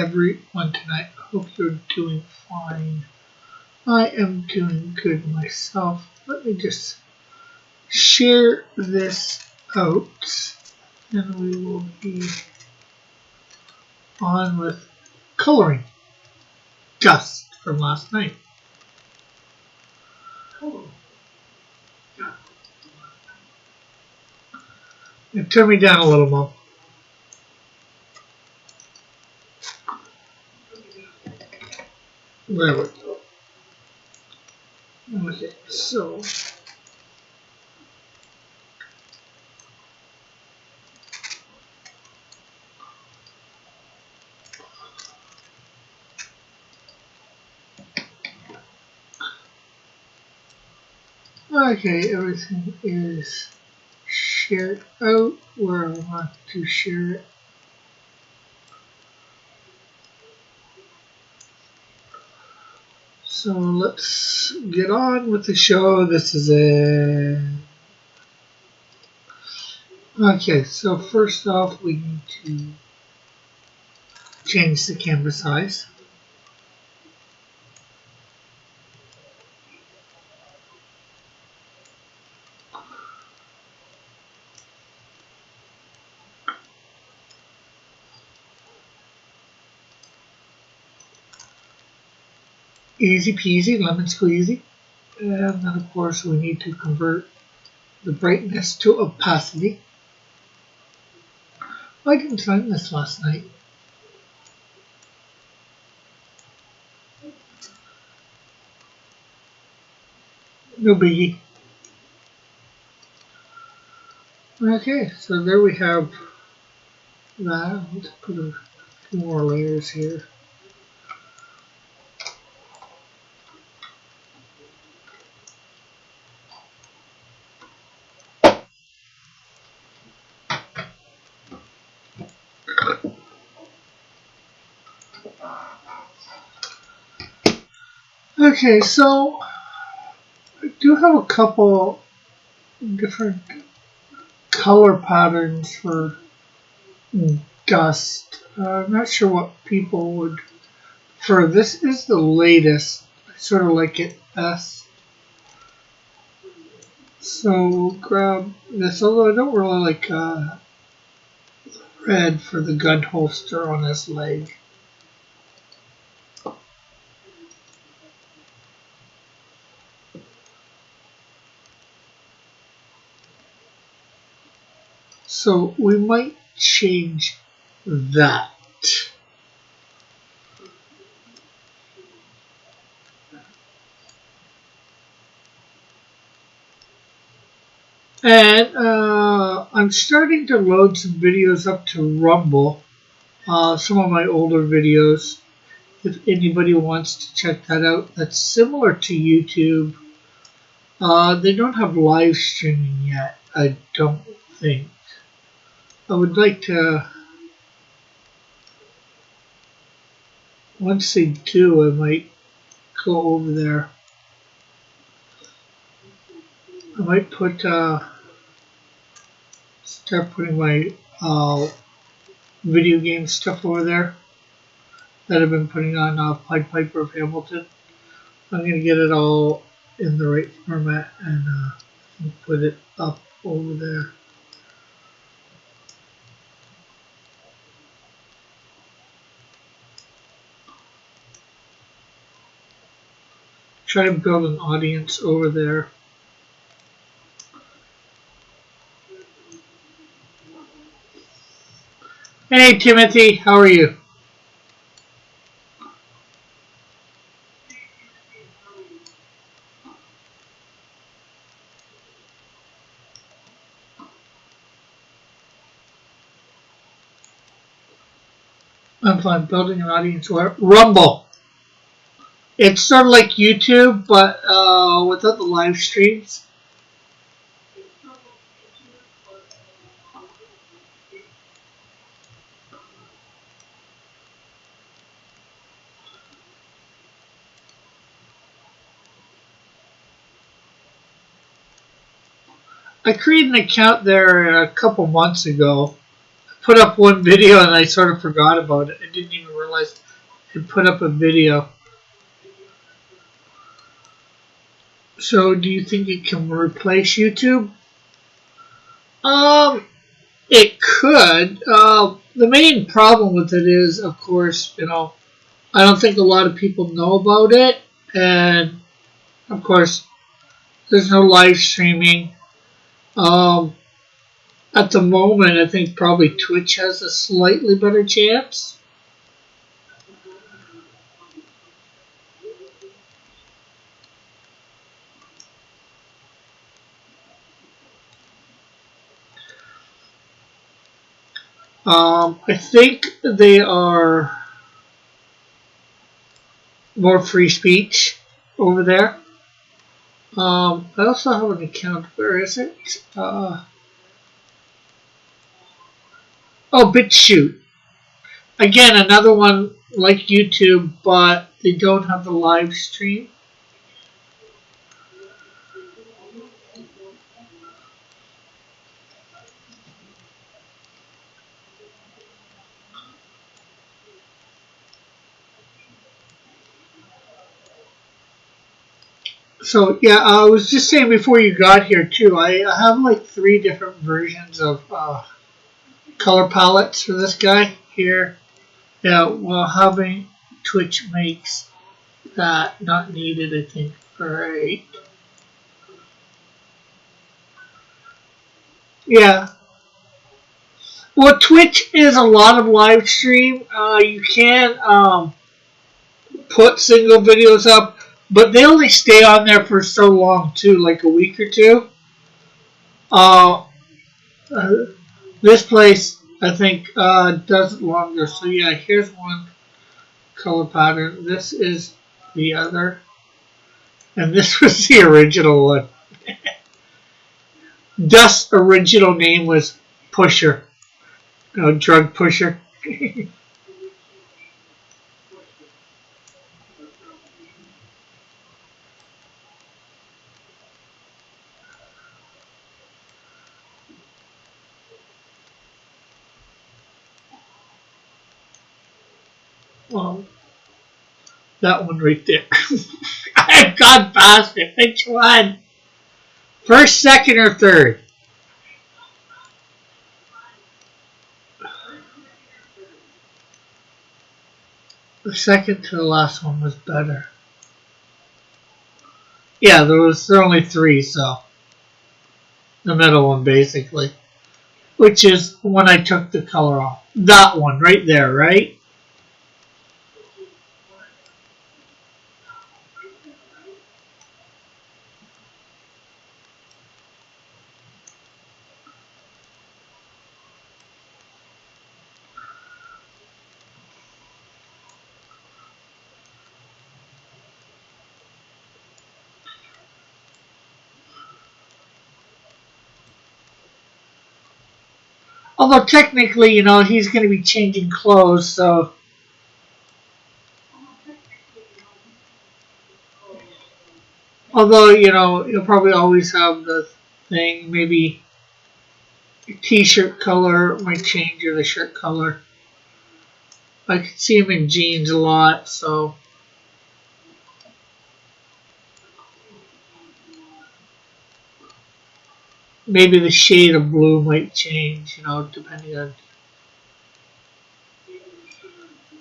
everyone tonight? I hope you're doing fine. I am doing good myself. Let me just share this out and we will be on with coloring dust from last night. And turn me down a little more. There we go. Okay, so okay, everything is shared out where I want to share it. So let's get on with the show. This is a... Okay, so first off we need to change the canvas size. Easy peasy, lemon squeezy. And then of course we need to convert the brightness to opacity. I didn't find this last night. No biggie. Okay, so there we have that. Let's put a few more layers here. Okay, so I do have a couple different color patterns for dust. I'm not sure what people would prefer. This is the latest. I sort of like it best. So we'll grab this, although I don't really like red for the gun holster on this leg. So we might change that. And I'm starting to load some videos up to Rumble. Some of my older videos. If anybody wants to check that out, that's similar to YouTube. They don't have live streaming yet, I don't think. I would like to, once they do, I might go over there. I might put, start putting my video game stuff over there that I've been putting on Pied Piper of Hamilton. I'm going to get it all in the right format and put it up over there. Try to build an audience over there. Hey Timothy, how are you? I'm fine. Building an audience where Rumble. It's sort of like YouTube, but without the live streams. I created an account there a couple months ago. I put up one video and I sort of forgot about it. I didn't even journalist and put up a video. So do you think it can replace YouTube? It could. The main problem with it is, of course, I don't think a lot of people know about it, and of course, there's no live streaming. At the moment, I think probably Twitch has a slightly better chance. I think they are more free speech over there. I also have an account. Where is it? Oh, BitChute. Again, another one like YouTube, but they don't have the live stream. So yeah, I was just saying before you got here too. I have like 3 different versions of color palettes for this guy here. Yeah, well, having Twitch makes that not needed, I think. Right. Yeah. Well, Twitch is a lot of live stream. You can put single videos up, but they only stay on there for so long too, like a week or two. Uh, uh, this place, I think, does it longer. So yeah, here's one color pattern. This is the other, and this was the original one. Dust's original name was Pusher, drug pusher. Well, that one right there. I've gone past it. Which one? First, second, or third? The second to the last one was better. Yeah, there are only 3, so the middle one basically, which is when I took the color off. That one right there, right? Although technically, he's going to be changing clothes, so although you'll probably always have the thing. Maybe your t-shirt color might change or the shirt color. I could see him in jeans a lot, so maybe the shade of blue might change, depending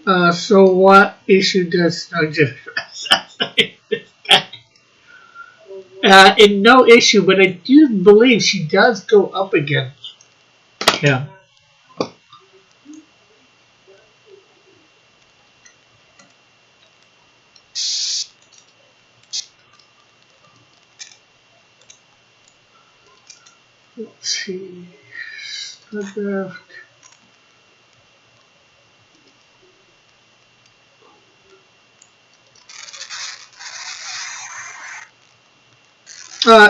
on. So what issue does Snowdrift assassinate this guy? In no issue, but I do believe she does go up against him. Let's see. Snowdrift.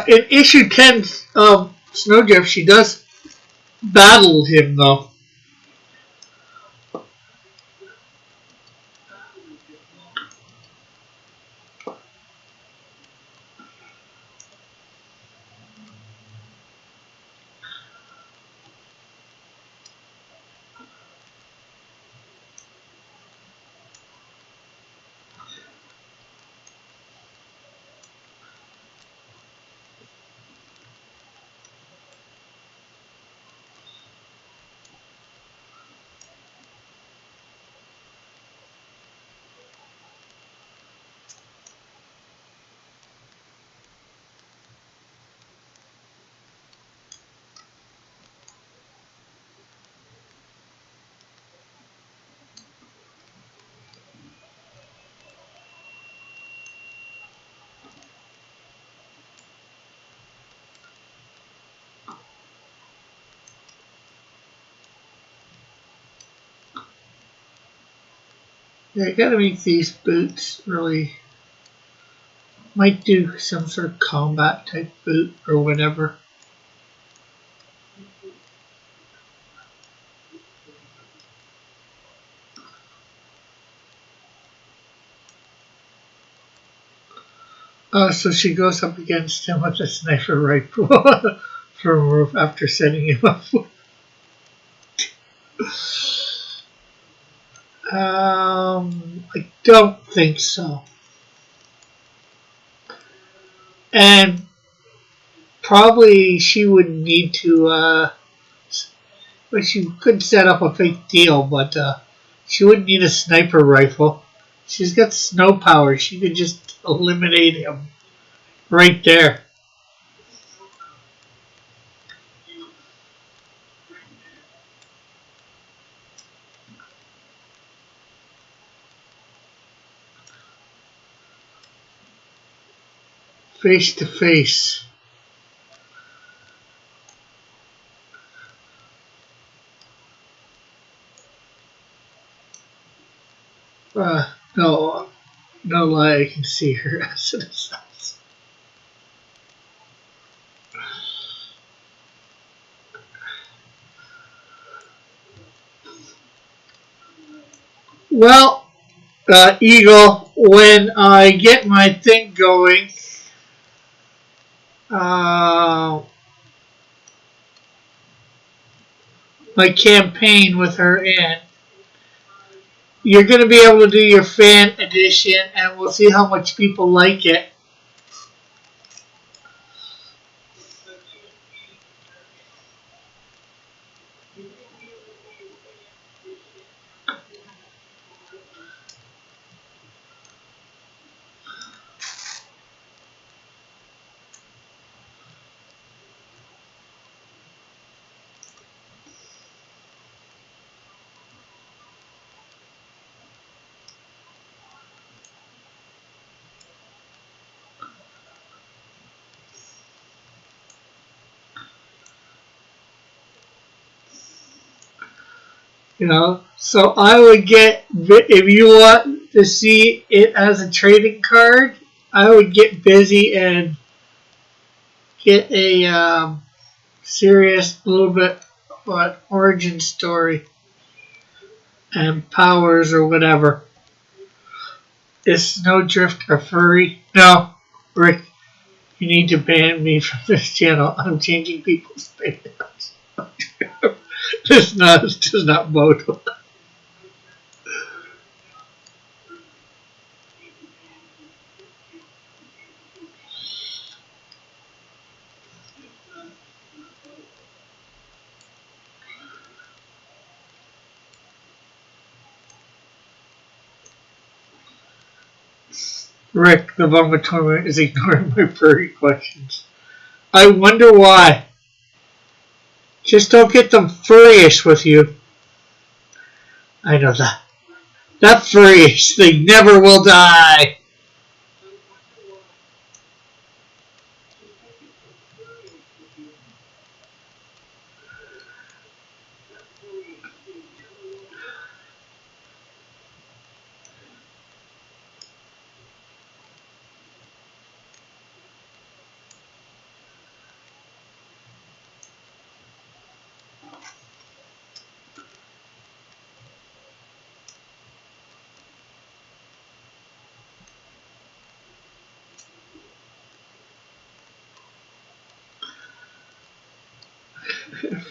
In issue 10 of Snowdrift, she does battle him, though. Yeah, I gotta make these boots really. Might do some sort of combat type boot or whatever. So she goes up against him with a sniper rifle from a roof after setting him up. I don't think so. And probably she would need to, well, she could set up a fake deal, but she wouldn't need a sniper rifle. She's got snow power. She could just eliminate him right there. Face to face. No, no lie, I can see her as it is. Well, Eagle, when I get my thing going, uh, my campaign with her in, you're going to be able to do your fan edition, and we'll see how much people like it. You know, so I would get, if you want to see it as a trading card, I would get busy and get a serious little bit what origin story and powers or whatever. Is Snowdrift a furry? No, Rick, you need to ban me from this channel. I'm changing people's videos. This does not bode well. Rick, the Vomit Tournament, is ignoring my furry questions. I wonder why. Just don't get them furryish with you. I know that. That furryish thing never will die.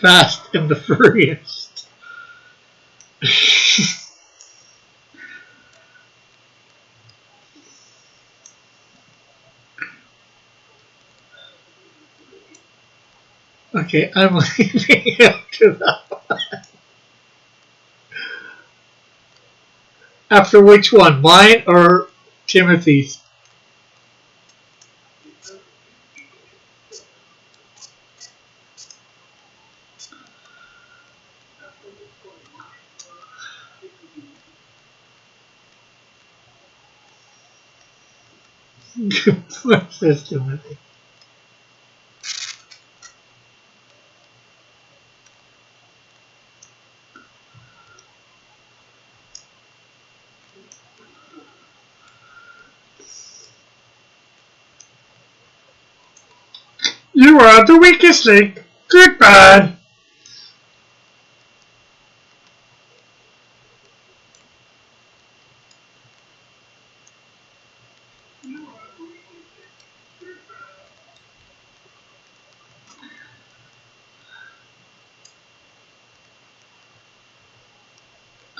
Fast and the furriest. Okay, I'm leaving after that. After which one? Mine or Timothy's? What says Timothy? You are the weakest link. Goodbye.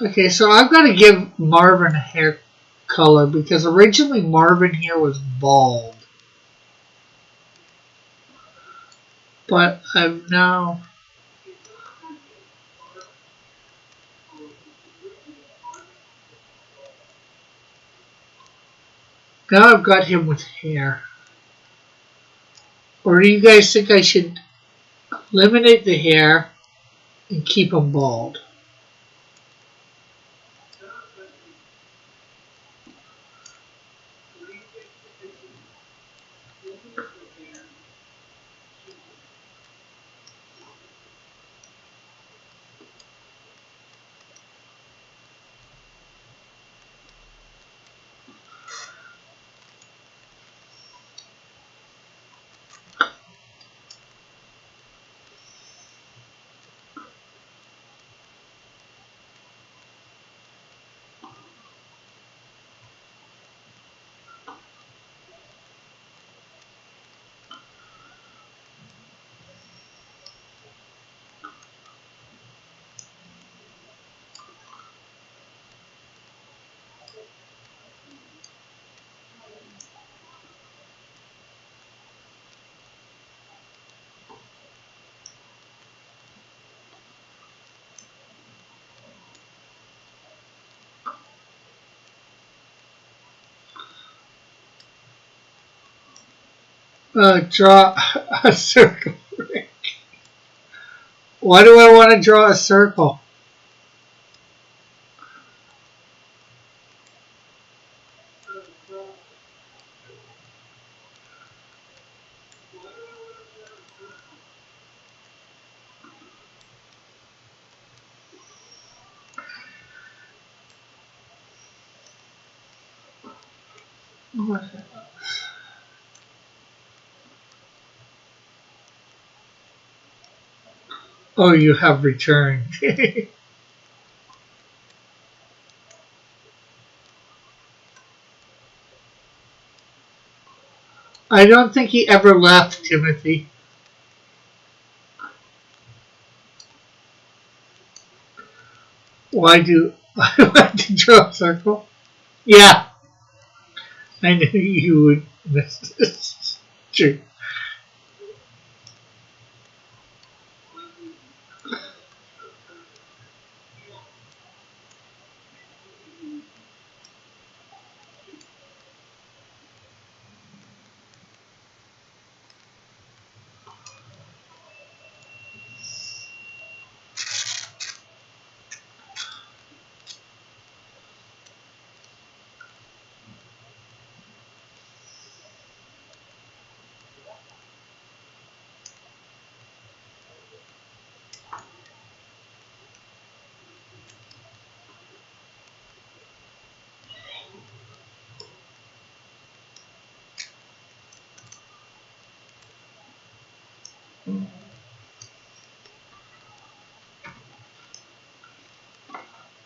Okay, so I'm going to give Marvin a hair color because originally Marvin here was bald. But I've now I've got him with hair. Or do you guys think I should eliminate the hair and keep him bald? Draw a circle. Why do I want to draw a circle? Oh, you have returned. I don't think he ever left, Timothy. Why do I like to draw a circle? Yeah, I knew you would miss this. True.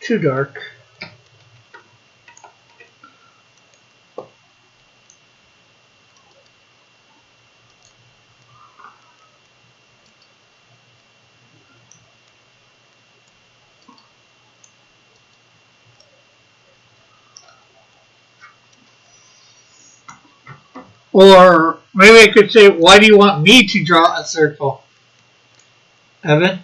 Too dark. Or maybe I could say, why do you want me to draw a circle? Evan?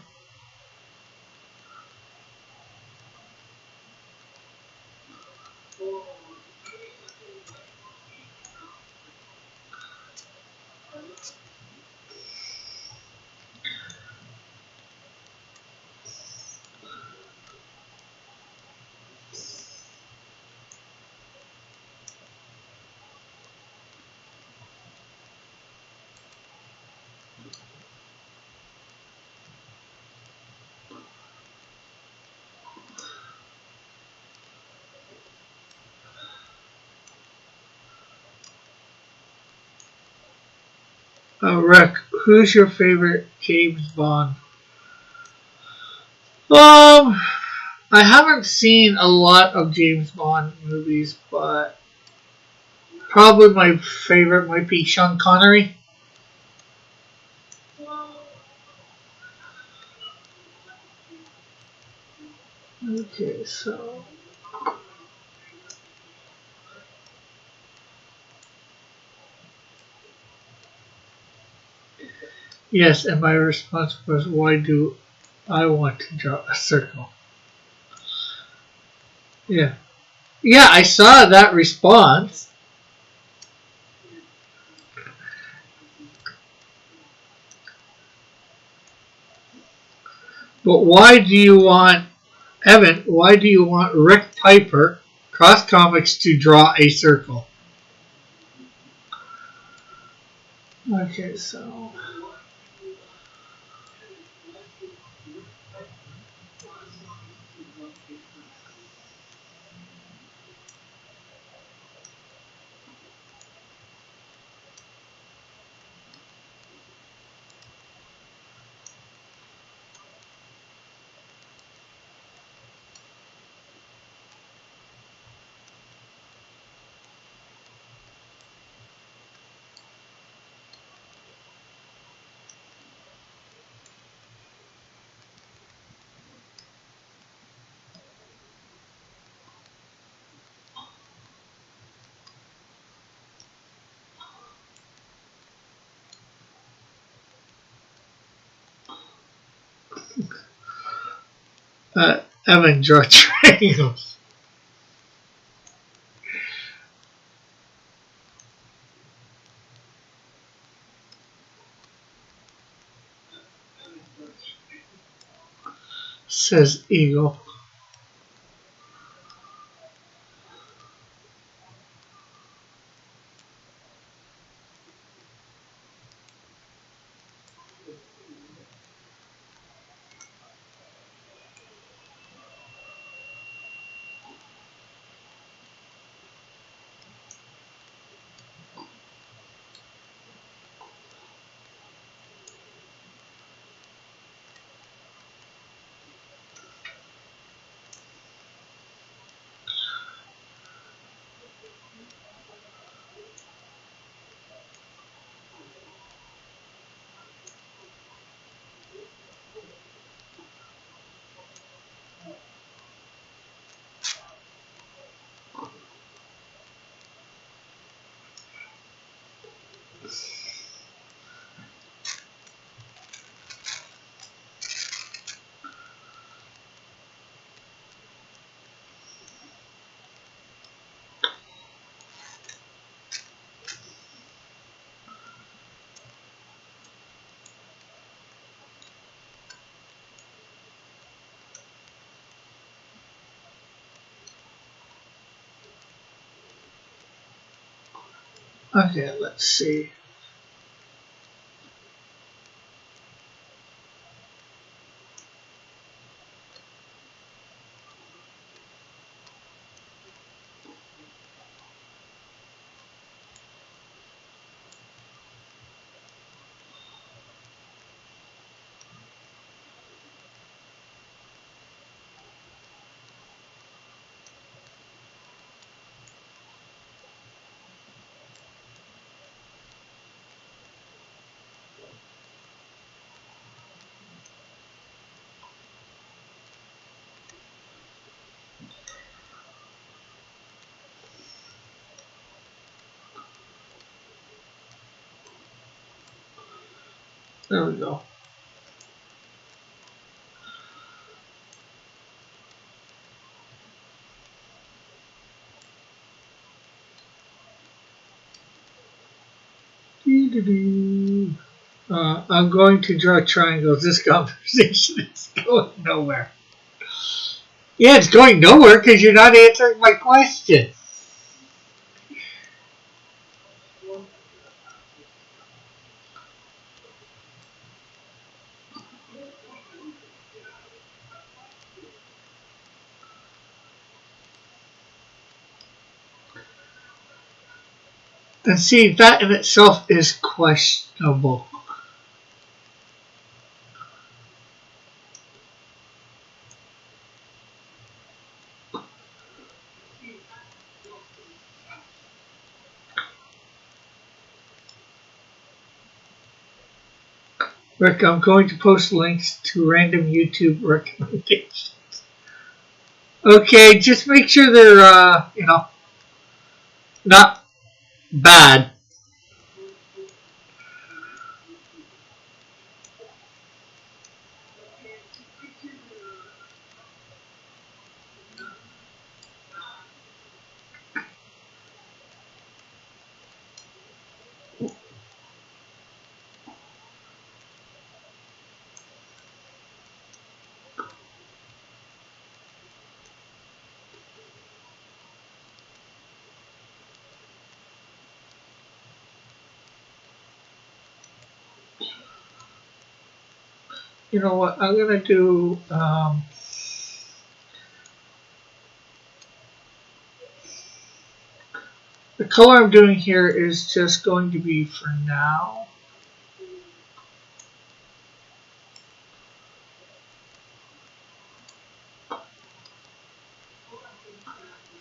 Rick, who's your favorite James Bond? Um, I haven't seen a lot of James Bond movies, but probably my favorite might be Sean Connery. Okay, so yes, and my response was, why do I want to draw a circle? Yeah. Yeah, I saw that response. But why do you want, Evan, why do you want Rick Piper, Cross Comics, to draw a circle? Okay, so. Evan, draw triangles. Says Eagle. Okay, let's see. There we go. I'm going to draw triangles. This conversation is going nowhere. Yeah, it's going nowhere because you're not answering my question. And see, that in itself is questionable. Rick, I'm going to post links to random YouTube recommendations. Okay, just make sure they're, not bad. You know what, I'm going to do, the color I'm doing here is just going to be for now. I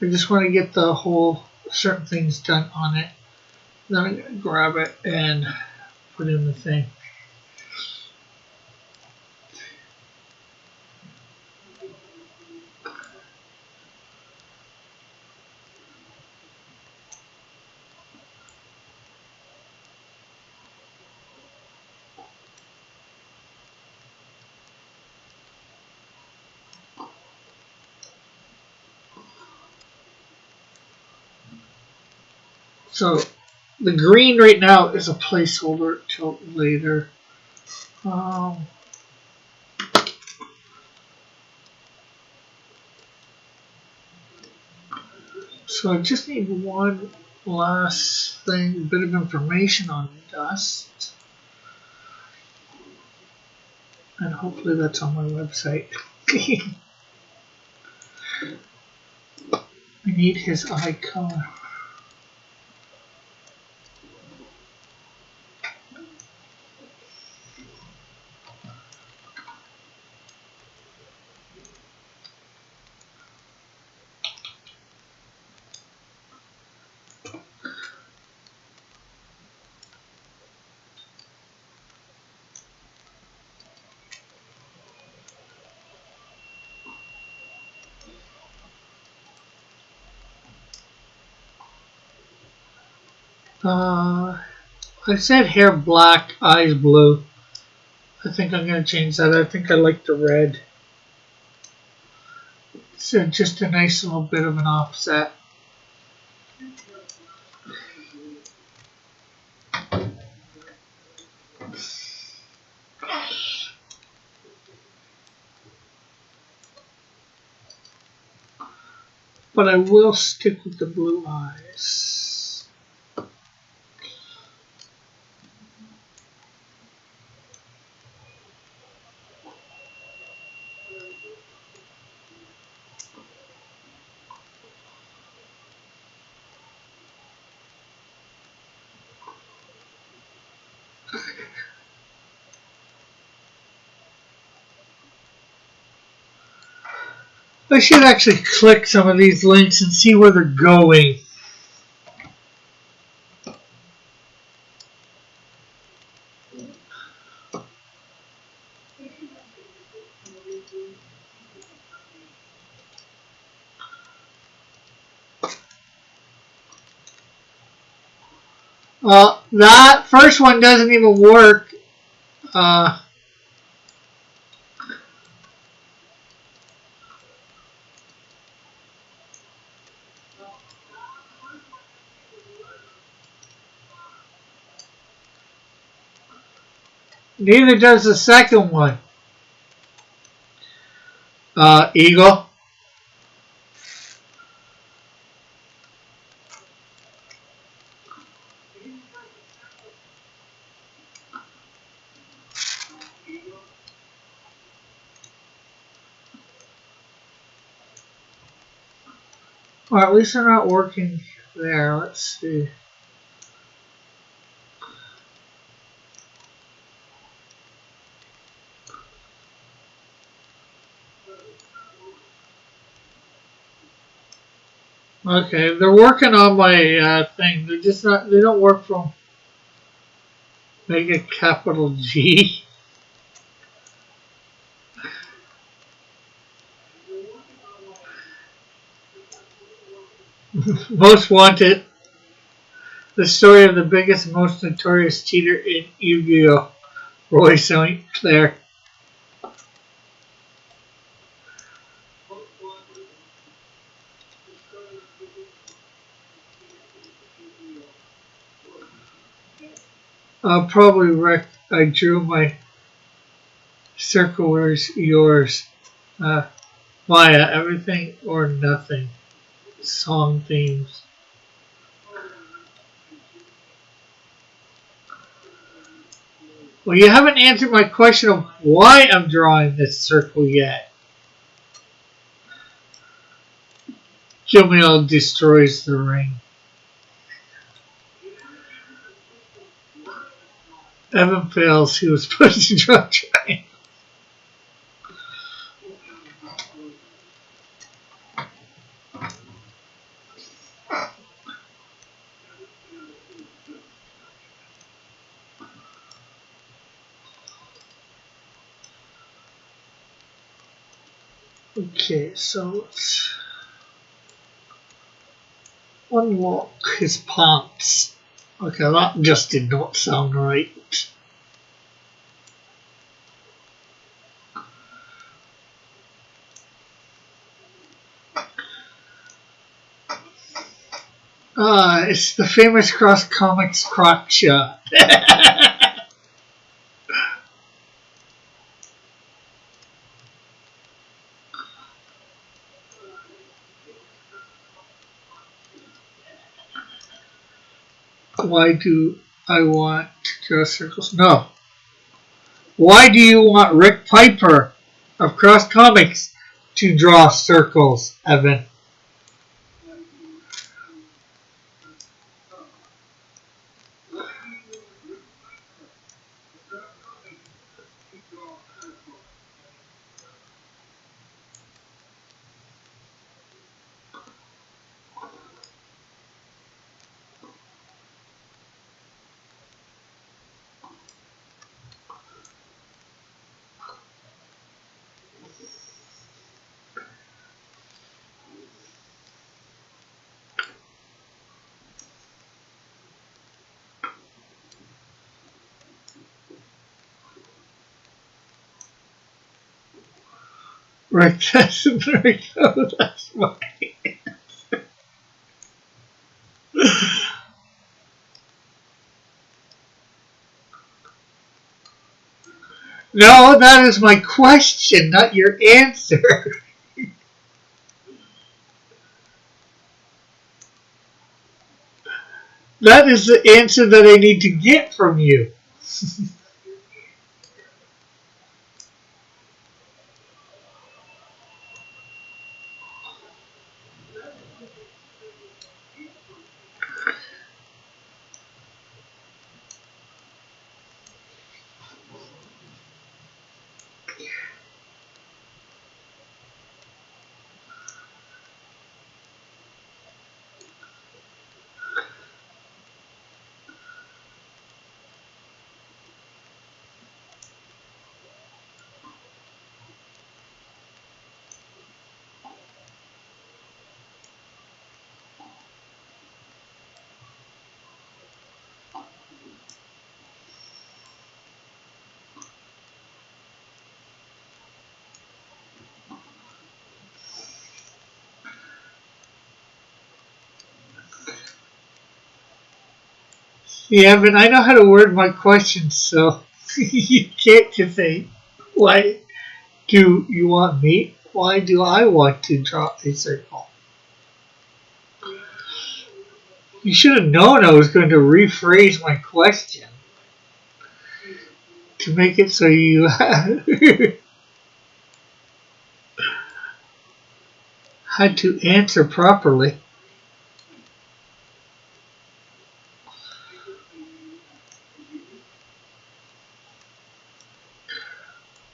just want to get the whole certain things done on it. Then I'm going to grab it and put in the thing. So the green right now is a placeholder till later. So I just need one last thing, bit of information on dust. And hopefully that's on my website. I need his eye color. I said hair black, eyes blue. I think I'm going to change that. I think I like the red. It's just a nice little bit of an offset. But I will stick with the blue eyes. I should actually click some of these links and see where they're going. That first one doesn't even work. Neither does the second one. Eagle. Well, at least they're not working there. Let's see. Okay, they're working on my thing. They're just not. They don't work from Mega Capital G. Most Wanted. The story of the biggest, most notorious cheater in Yu-Gi-Oh! Roy St. Clair. Probably wrecked. I drew my circle. Where's yours? Maya, everything or nothing. Song themes. Well, you haven't answered my question of why I'm drawing this circle yet. Gilmeo destroys the ring. Evan fails. He was supposed to draw triangle. Okay, so let's unlock his pants. Okay, that just did not sound right. It's the famous Cross Comics crotch shot. Why do I want to draw circles? No. Why do you want Rick Piper of Cross Comics to draw circles, Evan? Rick doesn't know that's why. No, that is my question, not your answer. That is the answer that I need to get from you. Yeah, but I know how to word my questions, so you can't just say, why do you want me? Why do I want to draw a circle? You should have known I was going to rephrase my question to make it so you had to answer properly.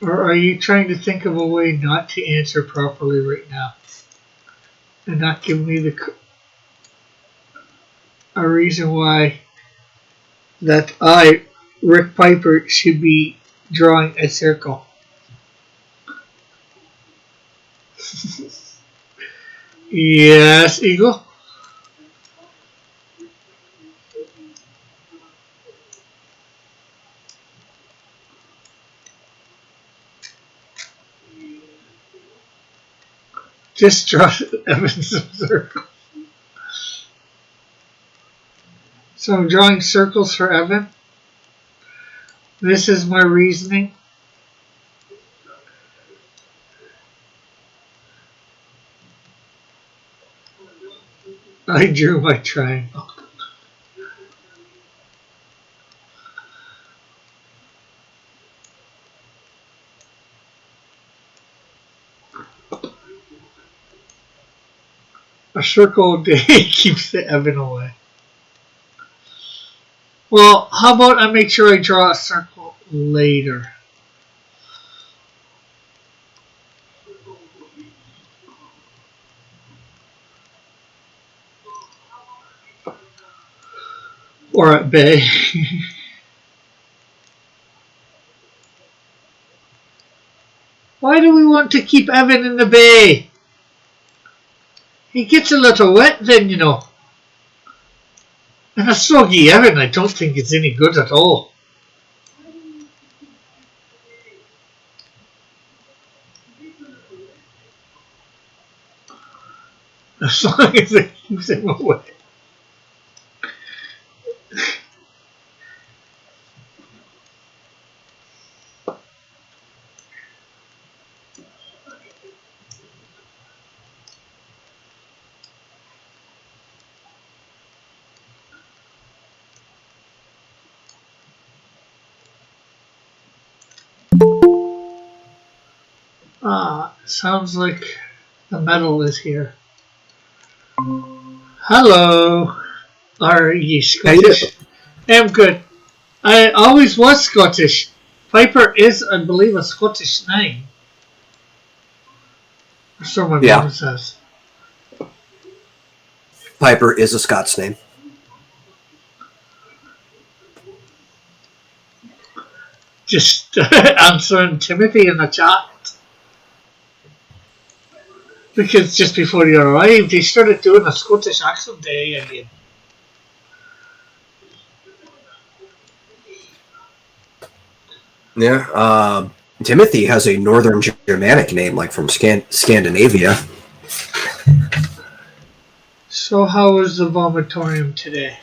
Or are you trying to think of a way not to answer properly right now? And not give me the... a reason why that Rick Piper, should be drawing a circle. Yes, Eagle. Just draw Evan's circle. So I'm drawing circles for Evan. This is my reasoning. I drew my triangle. A circle a day keeps the Evan away. Well, how about I make sure I draw a circle later? Or at bay. Why do we want to keep Evan in the bay? He gets a little wet then, you know. And a soggy Evan, I don't think it's any good at all. As long as it keeps him away. Sounds like the metal is here. Hello. Are you Scottish? I'm good. I always was Scottish. Piper is, I believe, a Scottish name. So my mom says. Piper is a Scots name. Just answering Timothy in the chat. Because just before you arrived, he started doing a Scottish accent day again. Yeah, Timothy has a Northern Germanic name, like from Scandinavia. So how was the vomitorium today?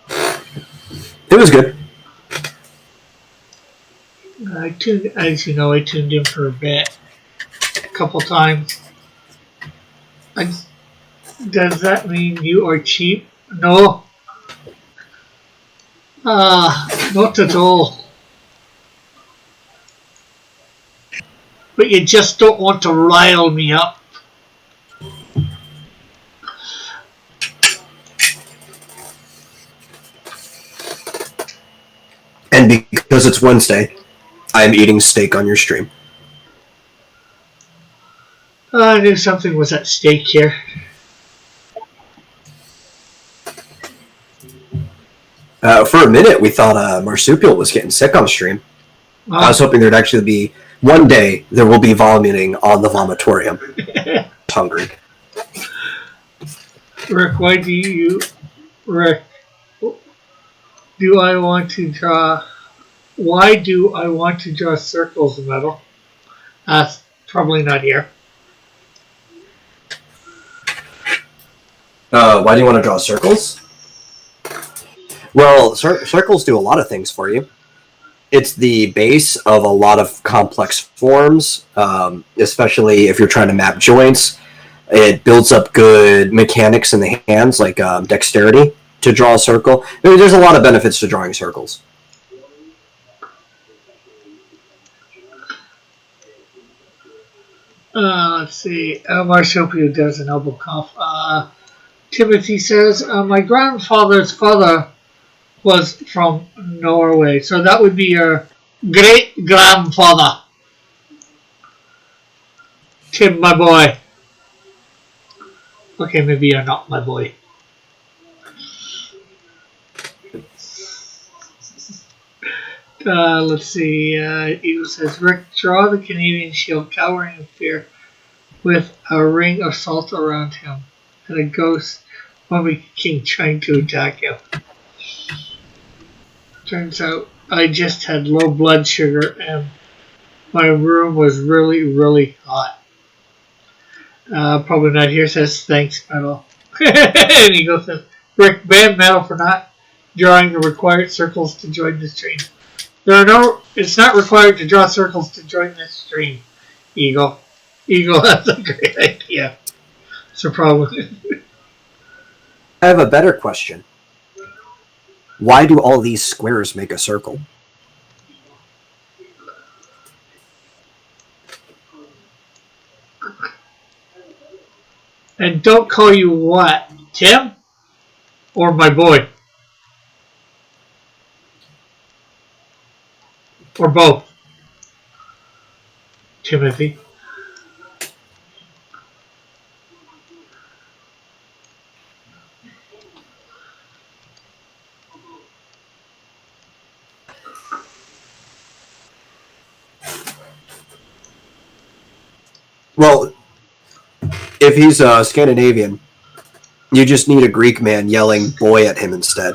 It was good. As you know, I tuned in for a bit. A couple times. Does that mean you are cheap? No. Not at all. But you just don't want to rile me up. And because it's Wednesday, I'm eating steak on your stream. I knew something was at stake here. For a minute, we thought Marsupial was getting sick on stream. I was hoping there'd actually be one day there will be vomiting on the vomitorium. Hungry. Rick, why do you... Rick, do I want to draw... Why do I want to draw circles in metal? That's probably not here. Why do you want to draw circles? Well, circles do a lot of things for you. It's the base of a lot of complex forms, especially if you're trying to map joints. It builds up good mechanics in the hands, like dexterity, to draw a circle. There's a lot of benefits to drawing circles. Let's see. Marsupial does an elbow cuff. Timothy says, my grandfather's father was from Norway. So that would be your great-grandfather. Tim, my boy. Okay, maybe you're not my boy. Let's see. Eagle says, Rick, draw the Canadian Shield cowering in fear with a ring of salt around him and a ghost mummy king trying to attack him. Turns out I just had low blood sugar and my room was really, really hot. Probably not here says, thanks, Metal. And Eagle says, Rick, ban Metal for not drawing the required circles to join the stream. It's not required to draw circles to join this stream, Eagle. Eagle has a great idea. So probably. I have a better question. Why do all these squares make a circle? And don't call you what? Tim? Or my boy? Or both? Timothy? Well, if he's Scandinavian, you just need a Greek man yelling boy at him instead.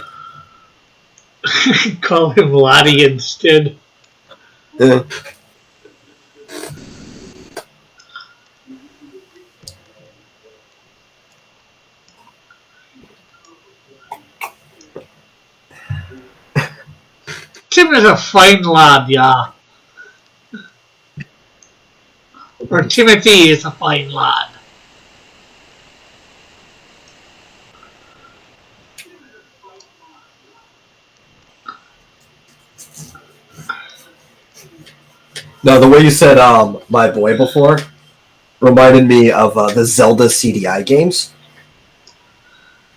Call him Lottie instead. Tim is a fine lad, yeah. Or Timothy is a fine lad. No, the way you said my boy before reminded me of the Zelda CDI games.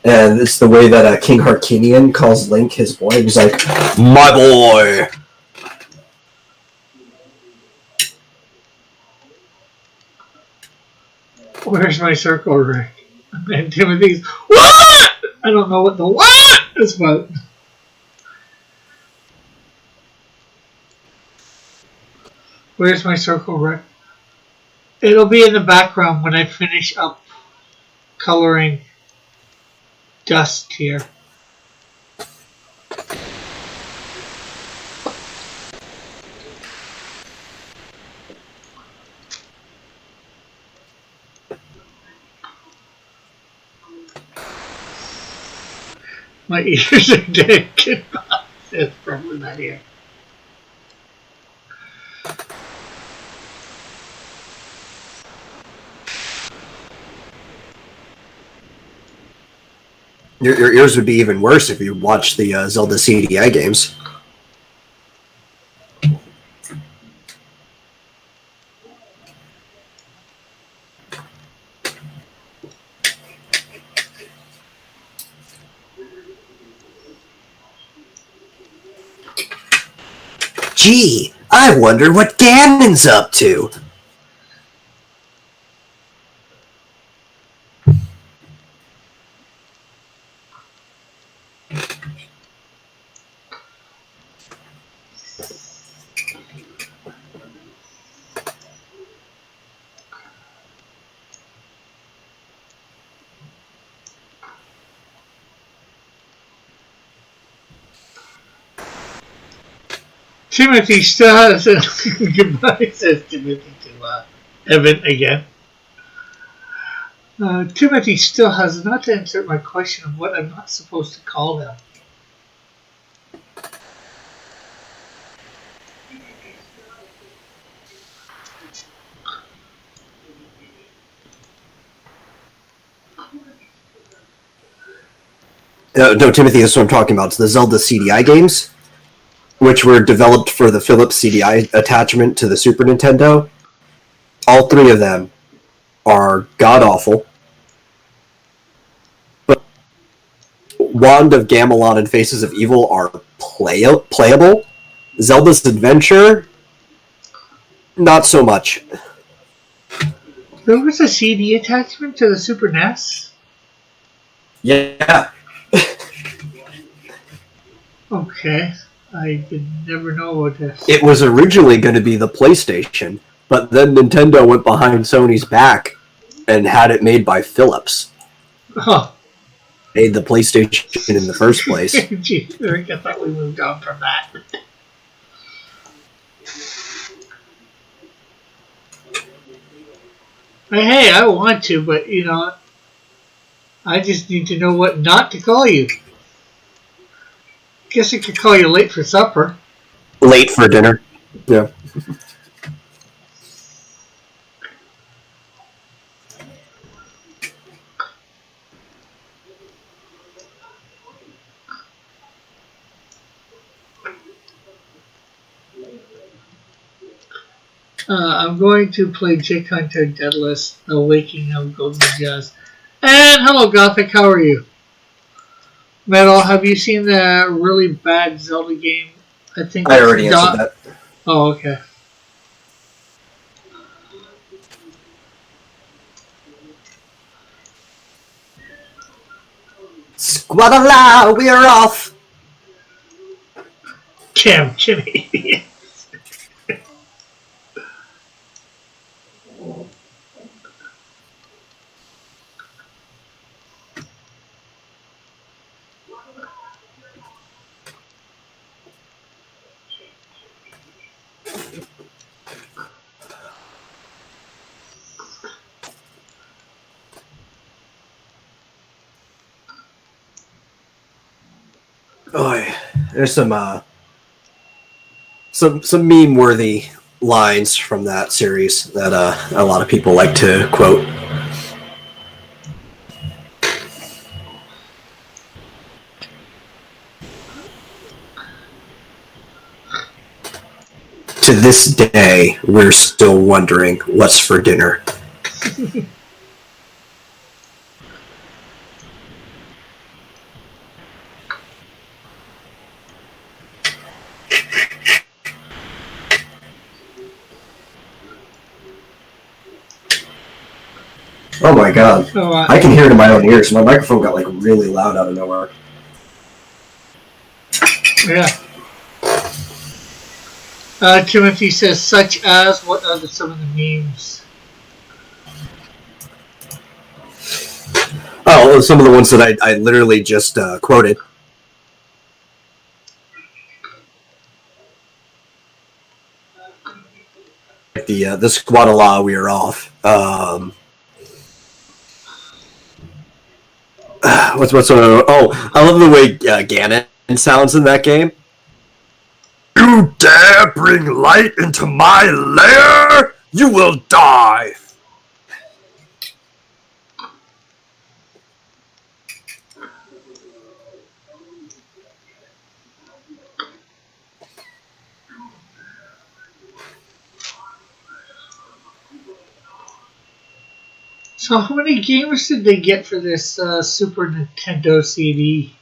And it's the way that King Harkinian calls Link his boy. He's like, my boy! Where's my circle, Rick? And Timothy's, what? I don't know what the what is about. Where's my circle, Rick? It'll be in the background when I finish up coloring dust here. My ears are dead. That's probably not here. Your ears would be even worse if you watched the Zelda CDI games. Gee, I wonder what Ganon's up to. Timothy still has a goodbye, says Timothy to Evan again. Timothy still has not answered my question of what I'm not supposed to call him. No, Timothy, that's what I'm talking about. It's the Zelda CDI games, which were developed for the Philips CDI attachment to the Super Nintendo. All three of them are god-awful. But Wand of Gamelon and Faces of Evil are playable. Zelda's Adventure, not so much. There was a CD attachment to the Super NES? Yeah. Okay. I did never know about this. It was originally going to be the PlayStation, but then Nintendo went behind Sony's back and had it made by Philips. Oh. Made the PlayStation in the first place. Gee, I thought we moved on from that. Hey, I want to, but you know, I just need to know what not to call you. Guess I could call you late for supper. Late for dinner. Yeah. I'm going to play Jake Hunter Deadless, The Waking of Golden Jazz. And hello, Gothic, how are you? Metal, have you seen the really bad Zelda game? I think I already answered that. Oh, okay. Squadala, we are off! Damn, Jimmy. Oh, there's some meme-worthy lines from that series that a lot of people like to quote. To this day, we're still wondering what's for dinner. Oh my god. I can hear it in my own ears. My microphone got like really loud out of nowhere. Yeah. Timothy says, such as, what are some of the memes? Oh, some of the ones that I literally just quoted. The Squadala, we are off. What's oh, I love the way Ganon sounds in that game. You dare bring light into my lair? You will die. So how many games did they get for this Super Nintendo CD?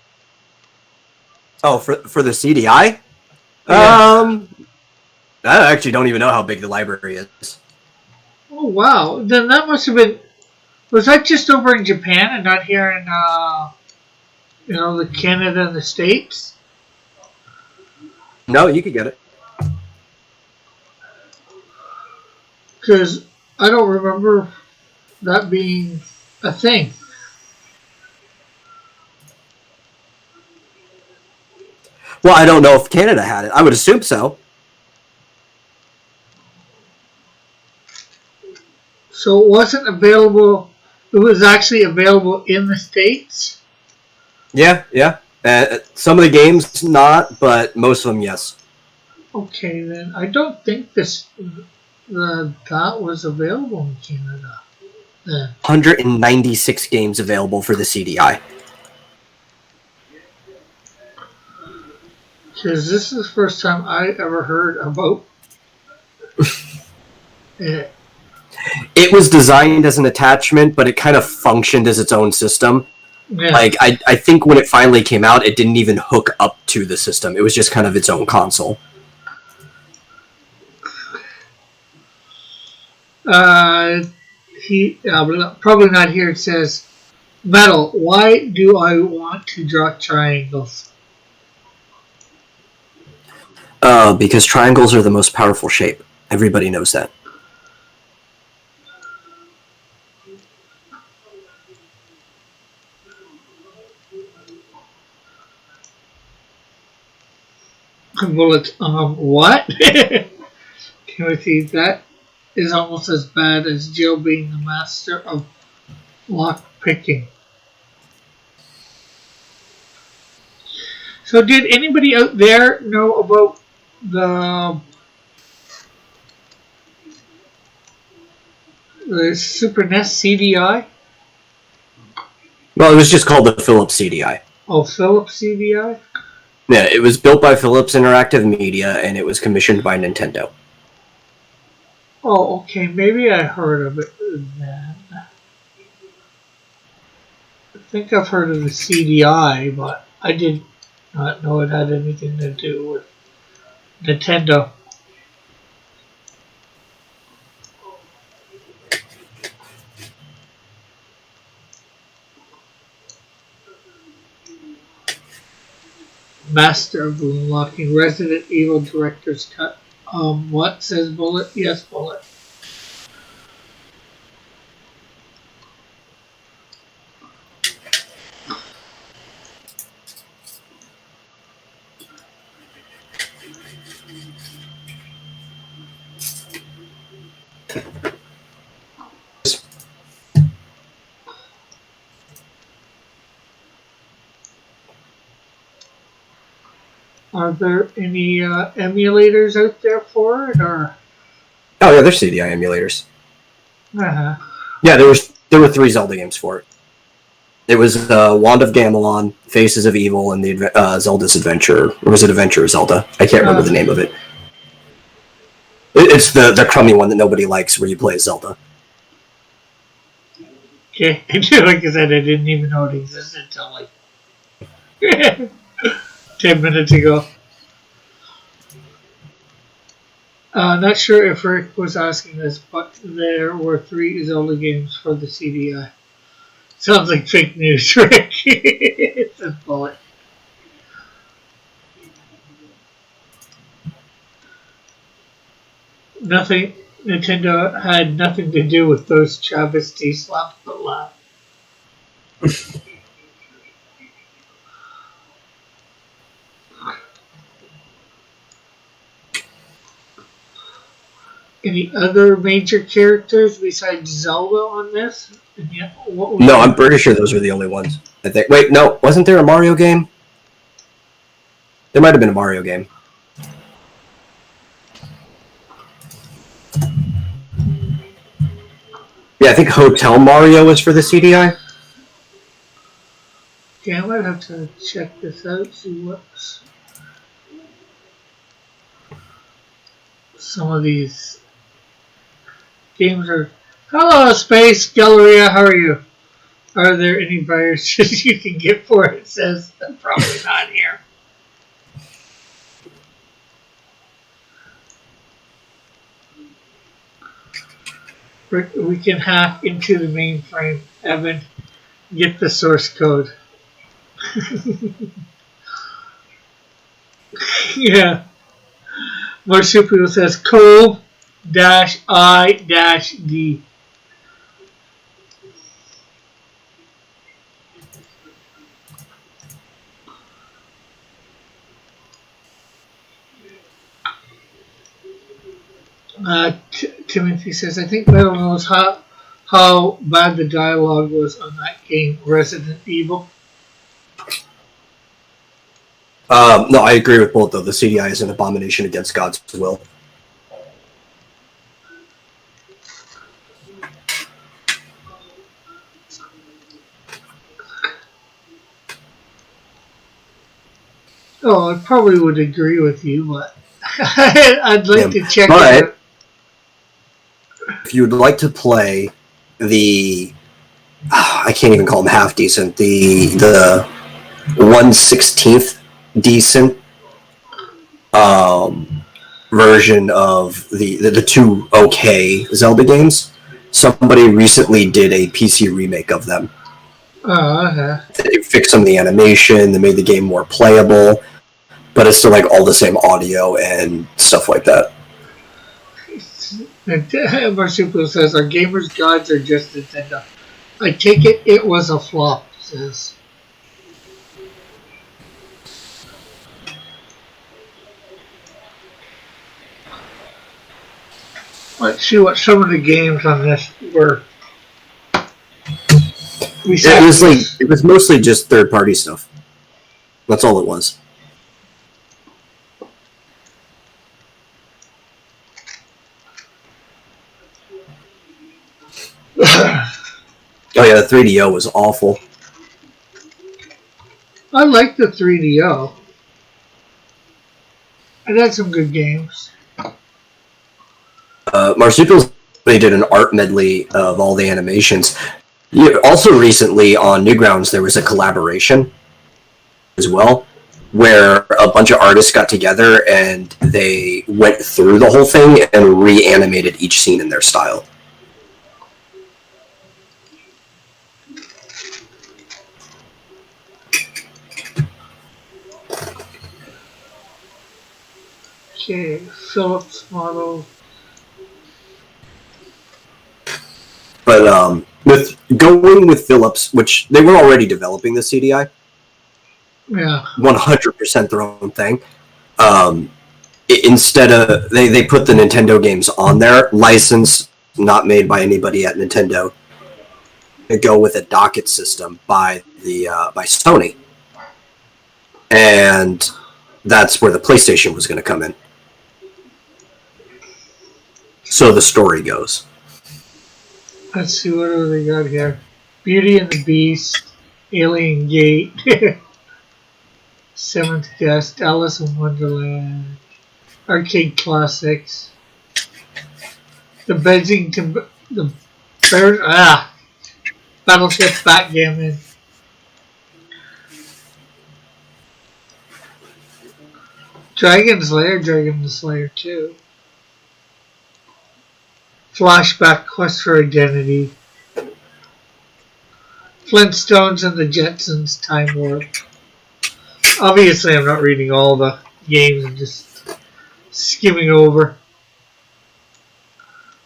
Oh, for the CDI? Yeah. I actually don't even know how big the library is. Oh wow! Then that must have been. Was that just over in Japan and not here in, the Canada and the States? No, you could get it. Because I don't remember that being a thing. Well, I don't know if Canada had it. I would assume so. So it wasn't available. It was actually available in the States? Yeah. Some of the games not, but most of them, yes. Okay, then. I don't think that was available in Canada. Then. 196 games available for the CDI. Because this is the first time I ever heard about it. It was designed as an attachment, but it kind of functioned as its own system. Yeah. Like, I think when it finally came out, it didn't even hook up to the system. It was just kind of its own console. Probably not here. It says, Metal, why do I want to draw triangles? Because triangles are the most powerful shape. Everybody knows that. Bullets. What? Timothy, that is almost as bad as Jill being the master of lock picking. So, did anybody out there know about the Super NES CDI? Well, it was just called the Philips CDI. Oh, Philips CDI? Yeah, it was built by Philips Interactive Media, and it was commissioned by Nintendo. Oh, okay. Maybe I heard of it then. I think I've heard of the CDI, but I did not know it had anything to do with Nintendo. Master of unlocking Resident Evil Director's Cut. What says Bullet? Yes, Bullet. Are there any emulators out there for it, or? Oh yeah, there's CDI emulators. Uh-huh. Yeah, there were 3 Zelda games for it. It was Wand of Gamelon, Faces of Evil, and the Zelda's Adventure. Or was it Adventure Zelda? I can't remember the name of it. It's the crummy one that nobody likes, where you play as Zelda. Okay, like I said, I didn't even know it existed until like 10 minutes ago. Not sure if Rick was asking this, but there were 3 Zelda games for the CDI. Sounds like fake news, Rick. It's a bullet. Nothing. Nintendo had nothing to do with those travesty slaps the laugh. Any other major characters besides Zelda on this? And yet, No, I'm pretty sure those were the only ones. I think. Wait, no, wasn't there a Mario game? There might have been a Mario game. Yeah, I think Hotel Mario was for the CDI. Okay, I might have to check this out, see what's some of these games are. Hello, Space Galleria, how are you? Are there any viruses you can get for it? It says probably not here. We can hack into the mainframe, Evan. Get the source code. Yeah. Marsupial says Cove-I-D. Timothy says, I think Metal knows how bad the dialogue was on that game, Resident Evil. No, I agree with both, though. The CDI is an abomination against God's will. Oh, I probably would agree with you, but I'd like to check it out. If you'd like to play the, I can't even call them half decent, the 1/16th decent version of the 2 okay Zelda games, somebody recently did a PC remake of them. Oh, okay. They fixed some of the animation, they made the game more playable. but it's still like all the same audio and stuff like that. And Marsupial says, our gamers' gods are just Nintendo. I take it was a flop, says. Let's see what some of the games on this were. It was mostly just third-party stuff. That's all it was. Oh yeah, the 3DO was awful. I like the 3DO. It had some good games. Marsupials, they did an art medley of all the animations. Also recently on Newgrounds there was a collaboration as well, where a bunch of artists got together and they went through the whole thing and reanimated each scene in their style. Okay, Philips model. But with going with Philips, which they were already developing the CDI, yeah, 100% their own thing. Instead of they put the Nintendo games on there, licensed, not made by anybody at Nintendo. They go with a docket system by Sony, and that's where the PlayStation was going to come in. So the story goes. Let's see, what do they got here? Beauty and the Beast, Alien Gate, Seventh Guest, Alice in Wonderland, Arcade Classics, the Battleship Backgammon, Dragon's Lair 2. Flashback Quest for Identity, Flintstones and the Jetsons Time Warp. Obviously, I'm not reading all the games, I'm just skimming over.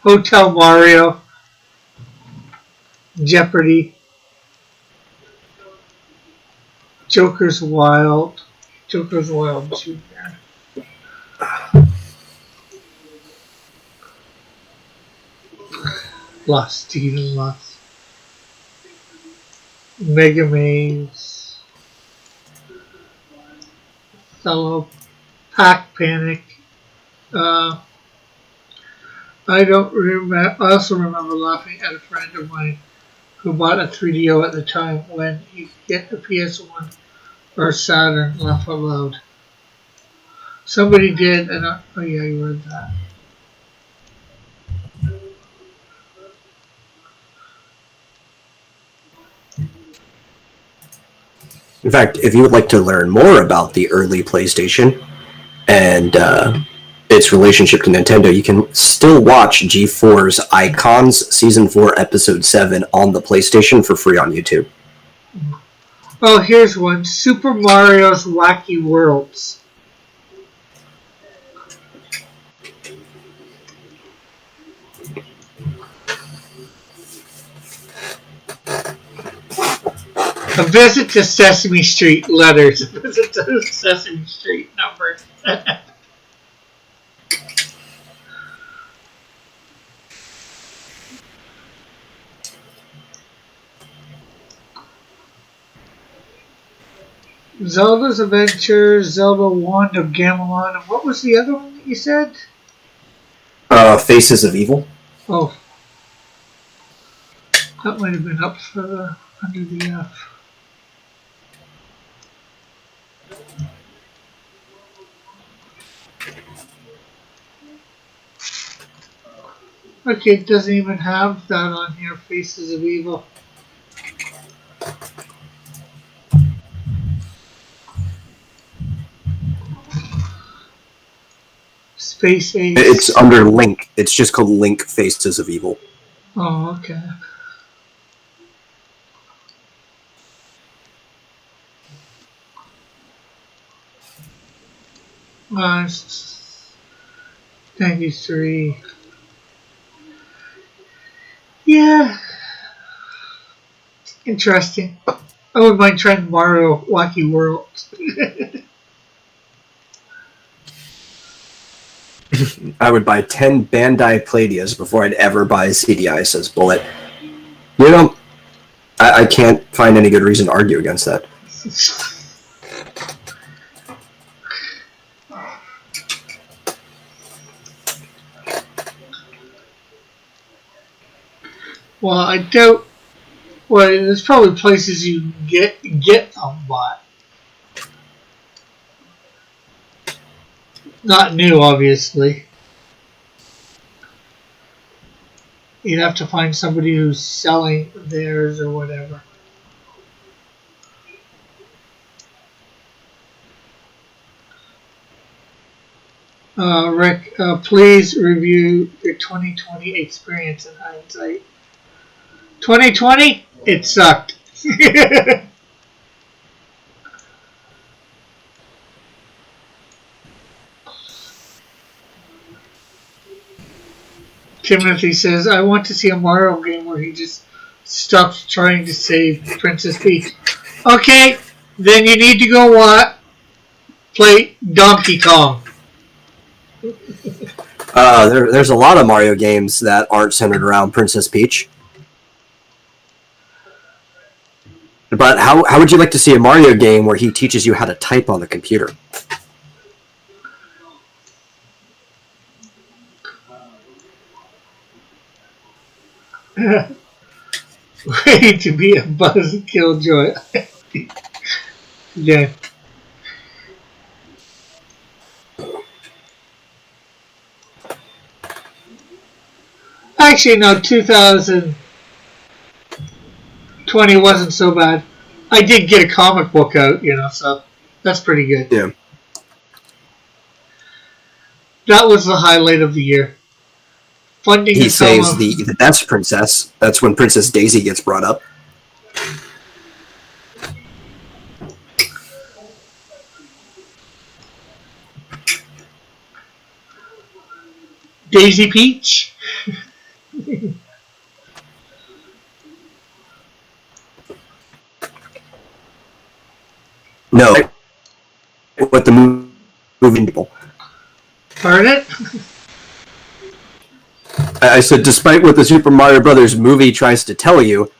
Hotel Mario, Jeopardy, Joker's Wild Junior. Lost Eden Lost. Mega Maze. Fellow Pack Panic. I also remember laughing at a friend of mine who bought a 3DO at the time when he could get the PS1 or Saturn. Laugh out loud. Somebody did, and oh yeah, you read that. In fact, if you would like to learn more about the early PlayStation and its relationship to Nintendo, you can still watch G4's Icons Season 4 Episode 7 on the PlayStation for free on YouTube. Oh, here's one. Super Mario's Wacky Worlds. A visit to Sesame Street letters. A visit to Sesame Street numbers. Zelda's Adventure, Zelda Wand of Gamelon, and what was the other one that you said? Faces of Evil. Oh. That might have been up for under the F. Okay, it doesn't even have that on here, Faces of Evil. Space Ace. It's under Link. It's just called Link Faces of Evil. Oh, okay. Uh, 93. Yeah, interesting. I wouldn't mind trying Mario Wacky World. I would buy 10 Bandai Palladias before I'd ever buy a CDI, says Bullet. You know, I can't find any good reason to argue against that. Well, I doubt. Well, there's probably places you can get them, but not new, obviously. You'd have to find somebody who's selling theirs or whatever. Rick, please review your 2020 experience in hindsight. 2020? It sucked. Timothy says, I want to see a Mario game where he just stops trying to save Princess Peach. Okay, then you need to go what? Play Donkey Kong. There's a lot of Mario games that aren't centered around Princess Peach. But how would you like to see a Mario game where he teaches you how to type on the computer? Ready to be a Buzz Killjoy. Yeah. Actually, no, 2020 wasn't so bad. I did get a comic book out, so that's pretty good. Yeah. That was the highlight of the year. Funding he saves the best princess. That's when Princess Daisy gets brought up. Daisy Peach. No. What the movie people. Pardon it? I said, despite what the Super Mario Brothers movie tries to tell you,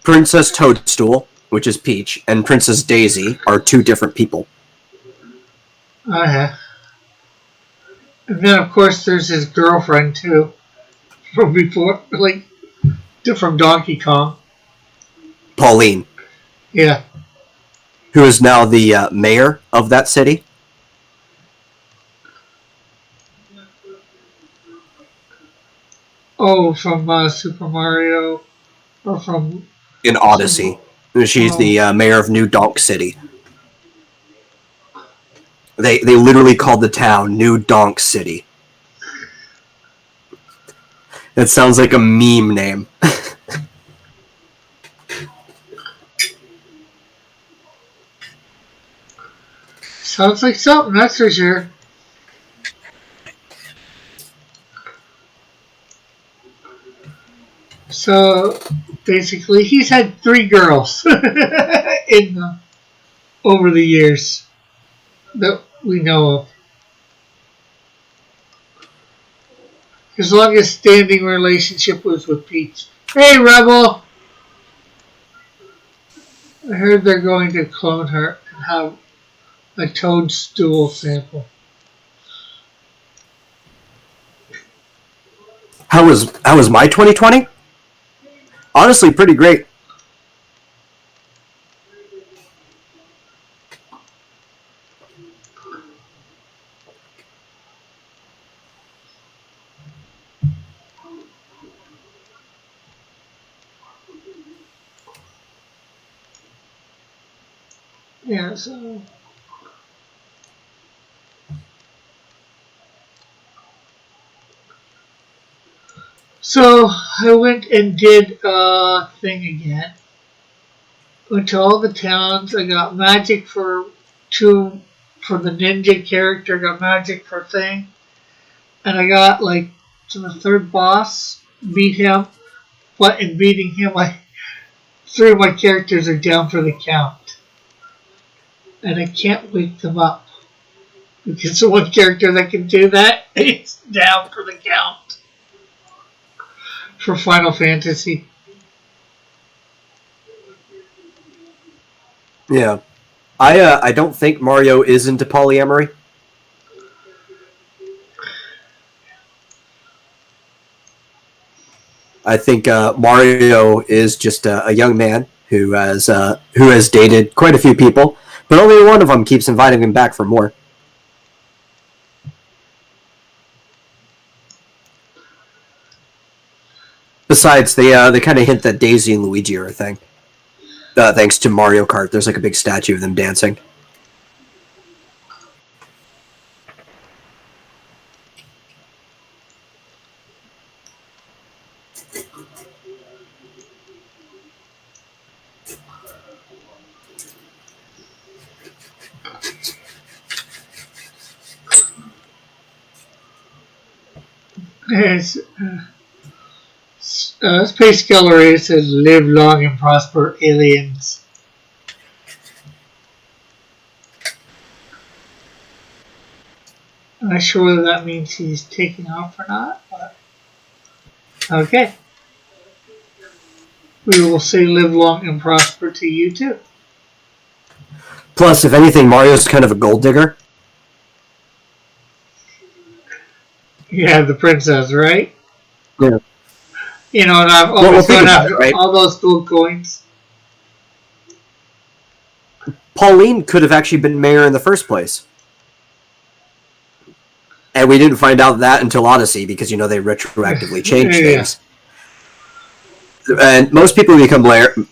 Princess Toadstool, which is Peach, and Princess Daisy are two different people. Oh, yeah. And then, of course, there's his girlfriend, too. From before, from Donkey Kong. Pauline. Yeah. Who is now the mayor of that city. Oh, from Super Mario, or from... In Odyssey. She's the mayor of New Donk City. They literally called the town New Donk City. That sounds like a meme name. Sounds like something, that's for sure. So, basically, he's had 3 girls over the years that we know of. His longest standing relationship was with Peach. Hey, Rebel! I heard they're going to clone her and have a toadstool sample. How was my 2020? Honestly, pretty great. Yeah, So I went and did a thing again. Went to all the towns. I got magic for 2 for the ninja character, got magic for thing, and I got like to the third boss, beat him, but in beating him, like 3 of my characters are down for the count, and I can't wake them up because the one character that can do that is down for the count for Final Fantasy. Yeah. I don't think Mario is into polyamory. I think Mario is just a young man who has dated quite a few people, but only one of them keeps inviting him back for more. Besides, they kind of hint that Daisy and Luigi are a thing. Thanks to Mario Kart, there's like a big statue of them dancing. Yes. Space Gallery says, "Live long and prosper, aliens." I'm not sure whether that means he's taking off or not, but okay. We will say live long and prosper to you too. Plus, if anything, Mario's kind of a gold digger. Yeah, the princess, right? Yeah. You know, and I've always gone after all those gold coins. Pauline could have actually been mayor in the first place. And we didn't find out that until Odyssey because, you know, they retroactively changed things. And most people who become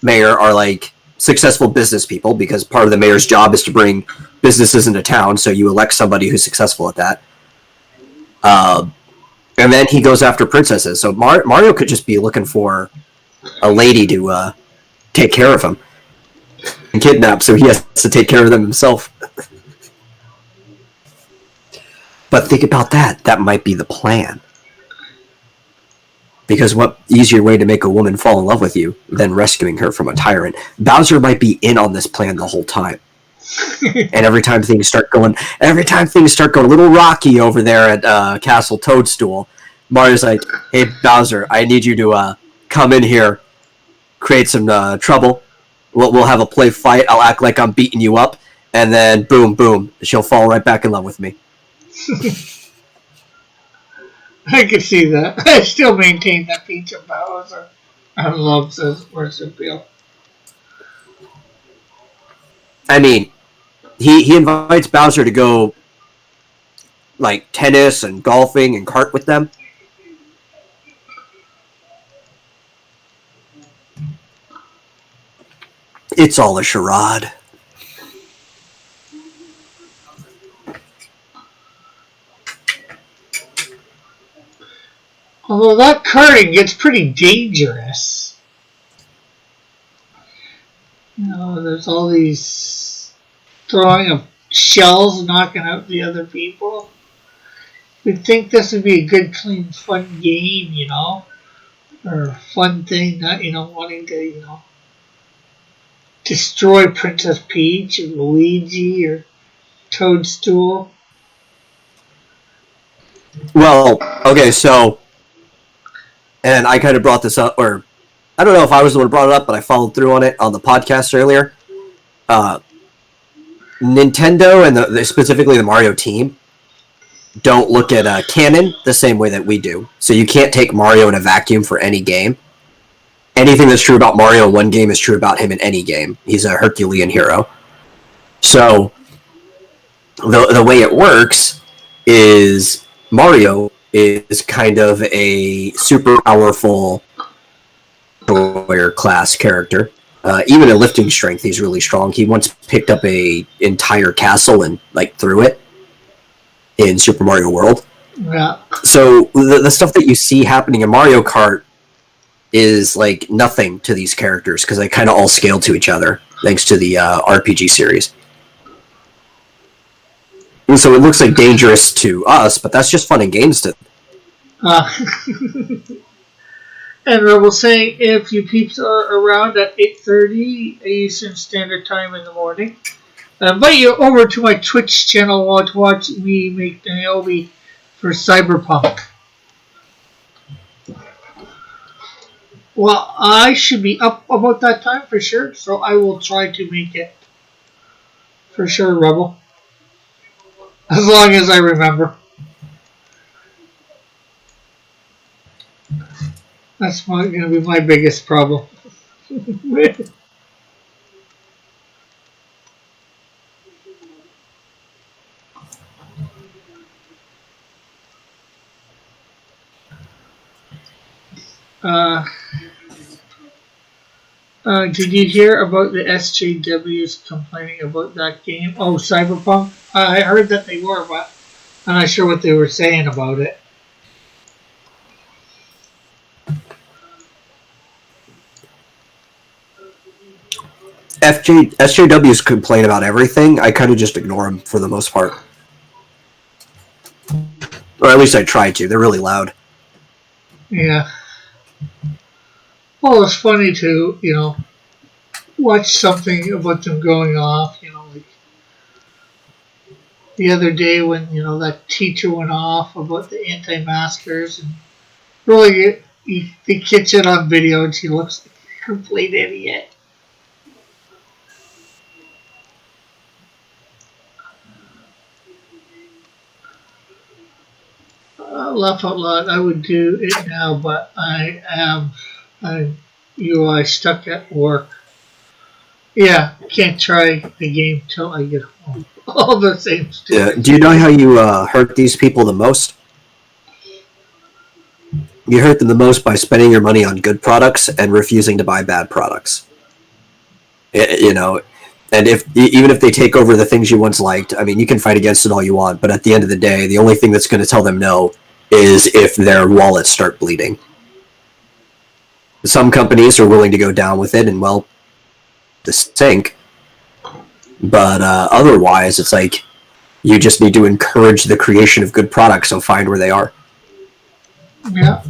mayor are like successful business people because part of the mayor's job is to bring businesses into town. So you elect somebody who's successful at that. And then he goes after princesses. So Mario could just be looking for a lady to take care of him and kidnap, so he has to take care of them himself. But think about that. That might be the plan. Because what easier way to make a woman fall in love with you than rescuing her from a tyrant? Bowser might be in on this plan the whole time. And every time things start going a little rocky over there at Castle Toadstool, Mario's like, "Hey Bowser, I need you to come in here, create some trouble. We'll have a play fight. I'll act like I'm beating you up, and then boom, boom, she'll fall right back in love with me." I can see that. I still maintain that Peach and Bowser are love, says Marsupial. I mean, he invites Bowser to go like tennis and golfing and kart with them. It's all a charade. Although that karting gets pretty dangerous. You know, there's all these throwing of shells, knocking out the other people. We'd think this would be a good, clean, fun game, you know, or fun thing, not, you know, wanting to, you know, destroy Princess Peach or Luigi or Toadstool. Well, okay, so, and I kind of brought this up, or I don't know if I was the one who brought it up, but I followed through on it on the podcast earlier. Nintendo and specifically the Mario team don't look at canon the same way that we do. So you can't take Mario in a vacuum for any game. Anything that's true about Mario in one game is true about him in any game. He's a Herculean hero. So the way it works is Mario is kind of a super powerful warrior class character. Even at lifting strength, he's really strong. He once picked up a entire castle and like threw it in Super Mario World. Yeah. So the stuff that you see happening in Mario Kart is like nothing to these characters because they kind of all scale to each other thanks to the RPG series. So it looks like dangerous to us, but that's just fun and games to. And I will say, if you peeps are around at 8:30 Eastern Standard Time in the morning, I invite you over to my Twitch channel to watch me make Niobe for Cyberpunk. Well, I should be up about that time for sure, so I will try to make it. For sure, Rebel. As long as I remember. That's going to be my biggest problem. Did you hear about the SJWs complaining about that game? Oh, Cyberpunk? I heard that they were, but I'm not sure what they were saying about it. SJWs complain about everything. I kind of just ignore them for the most part. Or at least I try to. They're really loud. Yeah. Well, it's funny to, watch something about them going off, like the other day when, that teacher went off about the anti-maskers, and really, the kid's it on video and she looks like a complete idiot. Laugh out loud, I would do it now, but I'm UI stuck at work. Yeah, can't try the game till I get home. All the same stuff. Yeah. Do you know how you hurt these people the most? You hurt them the most by spending your money on good products and refusing to buy bad products. And even if they take over the things you once liked, I mean, you can fight against it all you want, but at the end of the day, the only thing that's going to tell them no is if their wallets start bleeding. Some companies are willing to go down with it and, well, the sink. But otherwise, it's like you just need to encourage the creation of good products, so find where they are. Yeah.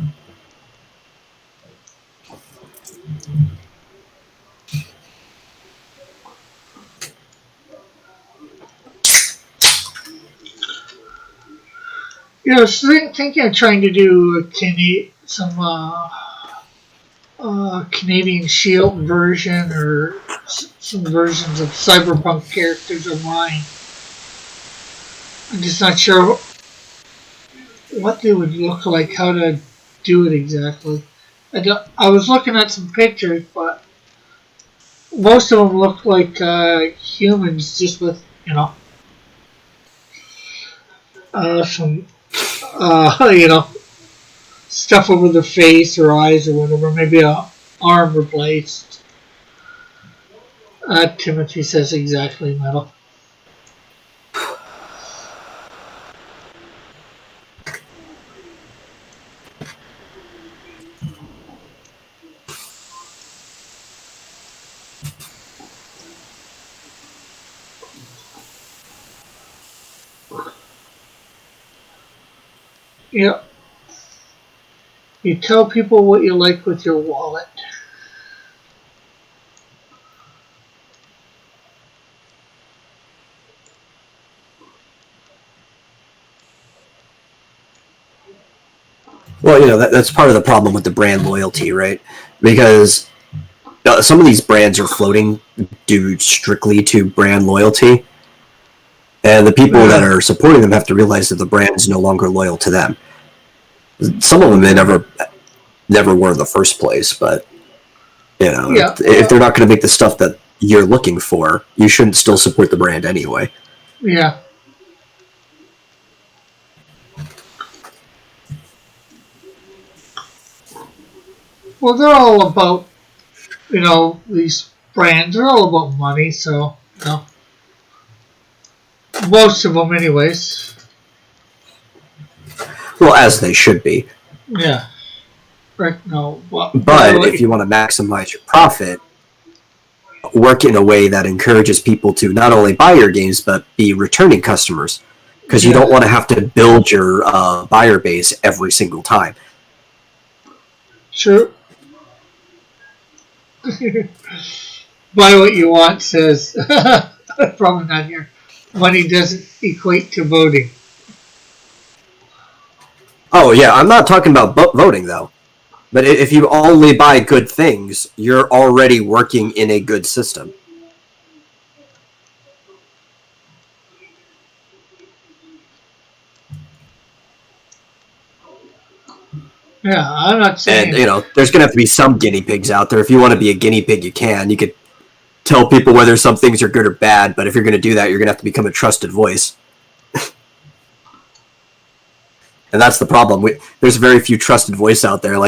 Thinking of trying to do some Canadian Shield version or some versions of Cyberpunk characters of mine. I'm just not sure what they would look like, how to do it exactly. I was looking at some pictures, but most of them look like humans, just with some stuff over the face or eyes or whatever, maybe a arm replaced. Timothy says exactly, Metal. Yeah. You tell people what you like with your wallet. Well, that's part of the problem with the brand loyalty, right? Because some of these brands are floating due strictly to brand loyalty. And the people that are supporting them have to realize that the brand is no longer loyal to them. Some of them they never were in the first place, but if they're not going to make the stuff that you're looking for, you shouldn't still support the brand anyway. Yeah. Well, they're all about, these brands are all about money, so, most of them anyways. Well, as they should be. Yeah. Right, no. Well, but if you want to maximize your profit, work in a way that encourages people to not only buy your games, but be returning customers. because you don't want to have to build your buyer base every single time. True. Buy what you want says, probably not here. Money doesn't equate to voting. Oh yeah, I'm not talking about voting though. But if you only buy good things, you're already working in a good system. Yeah, I'm not saying. And, there's going to have to be some guinea pigs out there. If you want to be a guinea pig, you can. You could tell people whether some things are good or bad, but if you're going to do that, you're going to have to become a trusted voice. And that's the problem. There's very few trusted voices out there.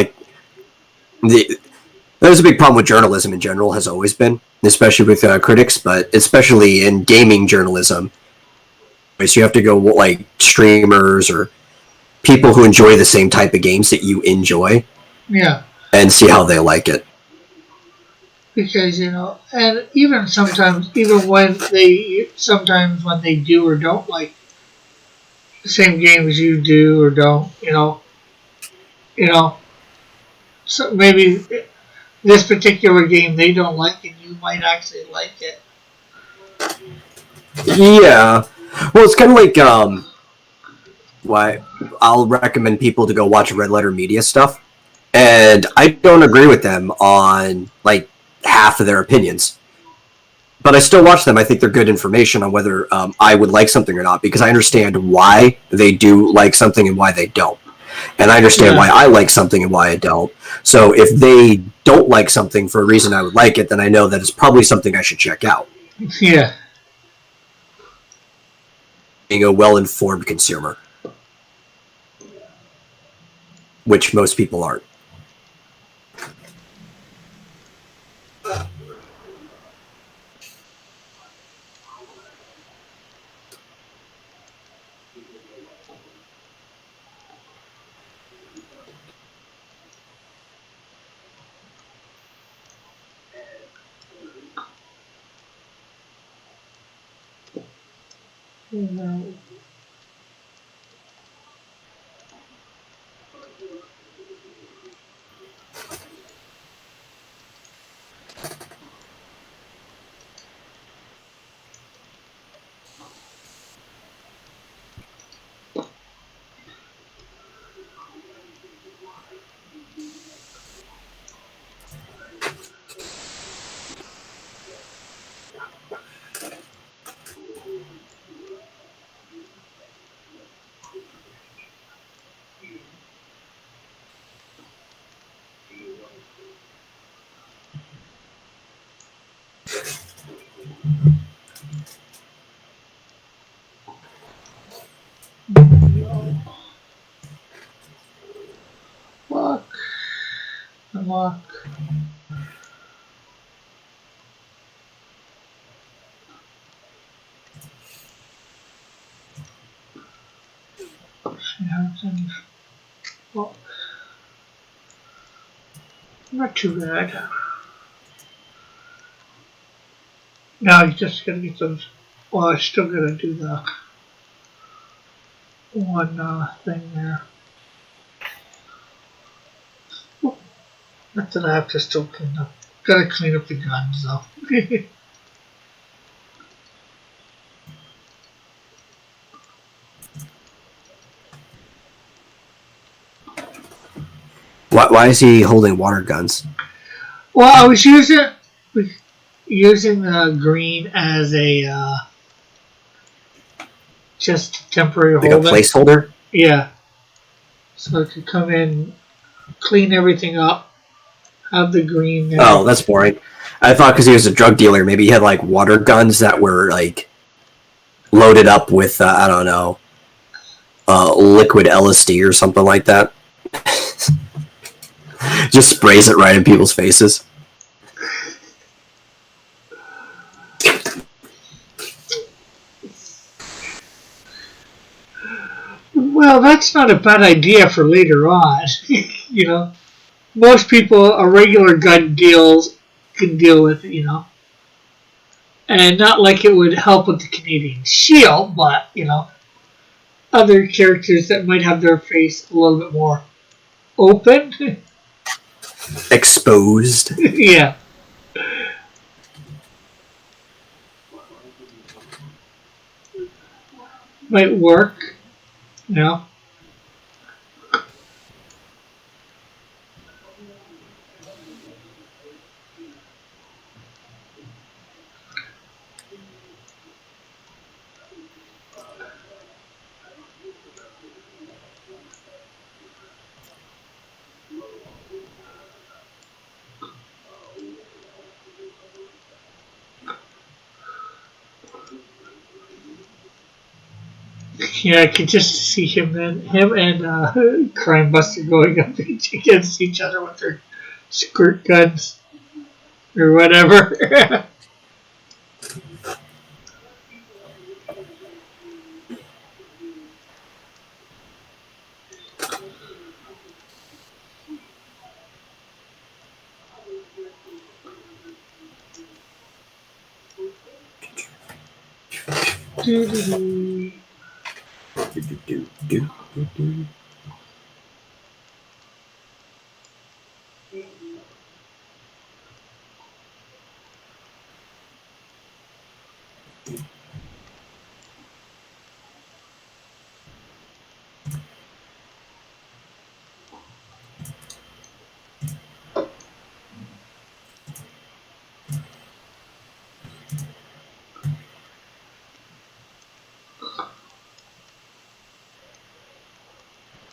There's a big problem with journalism in general, has always been, especially with critics, but especially in gaming journalism. So you have to go streamers or people who enjoy the same type of games that you enjoy. Yeah. And see how they like it. Because, and even when they do or don't like the same games you do or don't, so maybe this particular game they don't like and you might actually like it. Yeah. Well, it's kind of like, why I'll recommend people to go watch Red Letter Media stuff, and I don't agree with them on half of their opinions, but I still watch them. I think they're good information on whether I would like something or not, because I understand why they do like something and why they don't, and I understand why I like something and why I don't. So if they don't like something for a reason I would like it, then I know that it's probably something I should check out. Yeah. Being a well-informed consumer, which most people aren't. No. Lock. Well, not too bad. Now you just gotta get those. Well, I still gotta do the one thing there. Not that I have to still clean up. Gotta clean up the guns though. Why is he holding water guns? Well, I was using the green as a just temporary like holder. A placeholder? Yeah. So I could come in, clean everything up, have the green there. Oh, that's boring. I thought because he was a drug dealer, maybe he had water guns that were loaded up with I don't know, liquid LSD or something like that. Just sprays it right in people's faces. Well, that's not a bad idea for later on. Most people, a regular gun can deal with it, and not like it would help with the Canadian Shield, but other characters that might have their face a little bit more open. Exposed. Yeah. Might work, you know. Yeah, I could just see him and Crime Buster going up against each other with their squirt guns or whatever.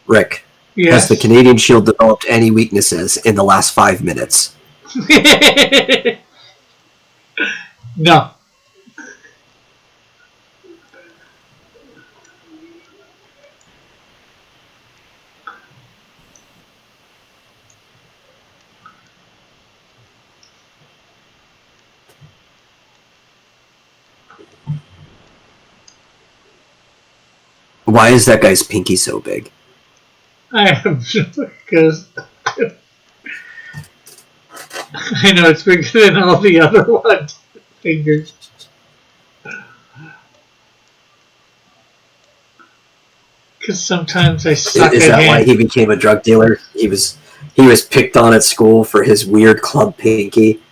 Rick, Yes. has the Canadian Shield developed any weaknesses in the last 5 minutes? No. Why is that guy's pinky so big? I have because I know it's bigger than all the other fingers. Because sometimes I suck Is at that why hand. he became a drug dealer? He was picked on at school for his weird club pinky.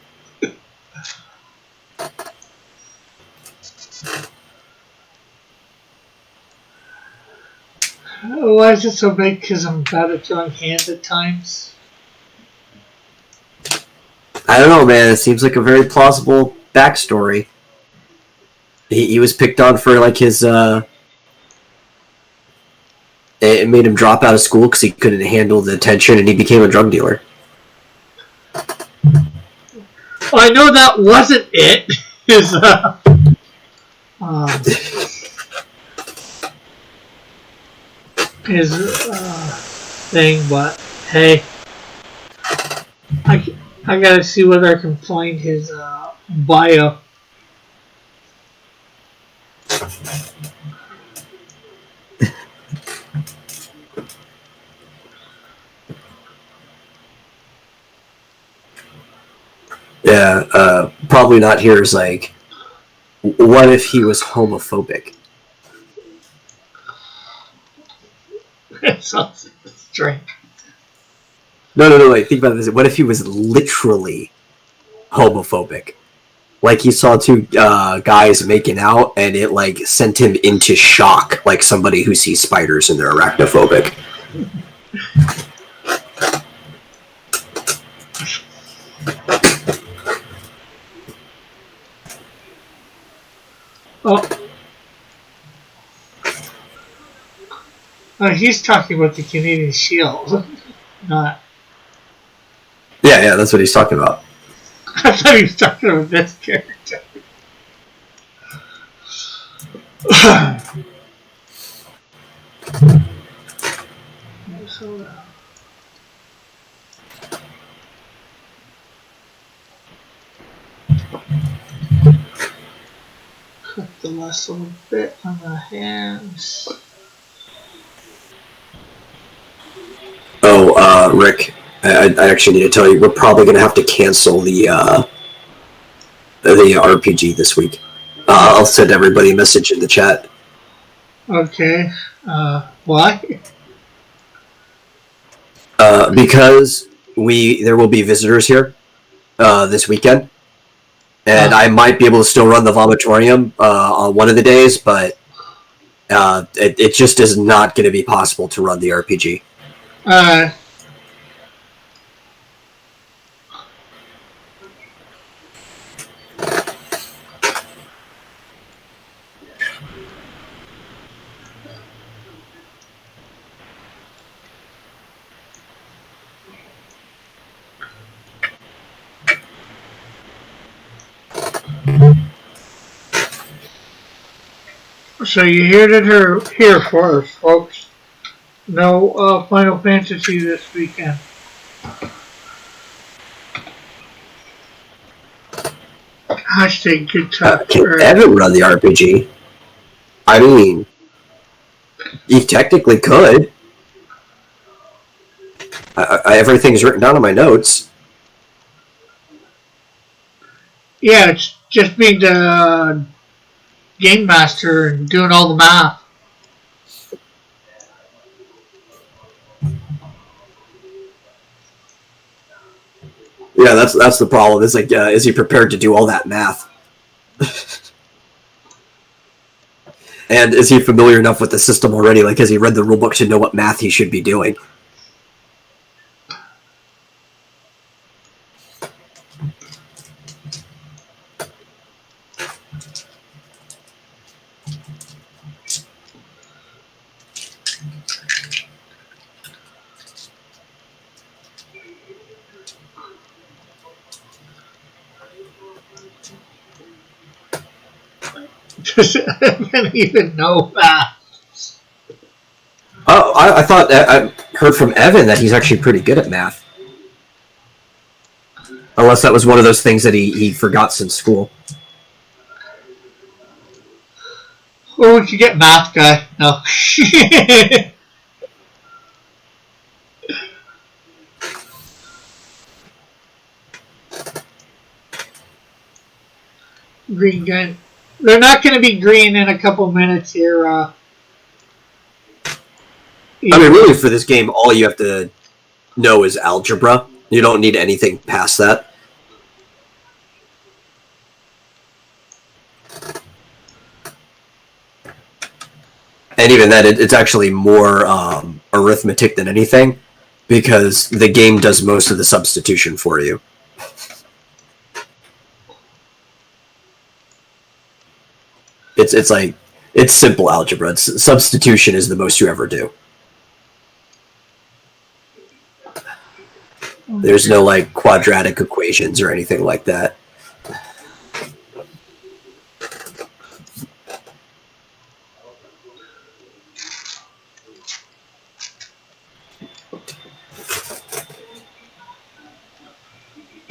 Why is it so big? Because I'm bad at drawing hands at times. I don't know, man. It seems like a very plausible backstory. He was picked on for like his it made him drop out of school because he couldn't handle the tension, and he became a drug dealer. I know that wasn't it. His thing, but hey, I gotta see whether I can find his bio. Yeah, probably not here is like, what if he was homophobic? That sounds strange. No, wait, think about this. What if he was literally homophobic? Like he saw two guys making out and it like sent him into shock, like somebody who sees spiders and they're arachnophobic. He's talking about the Canadian Shield, not. Yeah, that's what he's talking about. I thought he was talking about this character. Cut the last little bit on the hands. Oh, Rick, I actually need to tell you, we're probably going to have to cancel the RPG this week. I'll send everybody a message in the chat. Okay. Why? Because there will be visitors here this weekend, and I might be able to still run the vomitorium on one of the days, but it just is not going to be possible to run the RPG. So you heard it here first, folks. No Final Fantasy this weekend. Hashtag good talk. Can Evan run the RPG? I mean, he technically could. Everything's written down in my notes. Yeah, it's just being the game master and doing all the math. Yeah, that's the problem. It's like, is he prepared to do all that math? And is he familiar enough with the system already? Like, has he read the rulebook to know what math he should be doing? I don't even know that. Oh, I thought I heard from Evan that he's actually pretty good at math. Unless that was one of those things that he forgot since school. Oh, we could get math guy. No. Green gun. They're not going to be green in a couple minutes here. I mean, really, for this game, all you have to know is algebra. You don't need anything past that. And even then, it's actually more arithmetic than anything, because the game does most of the substitution for you. It's like, it's simple algebra. Substitution is the most you ever do. There's no like quadratic equations or anything like that.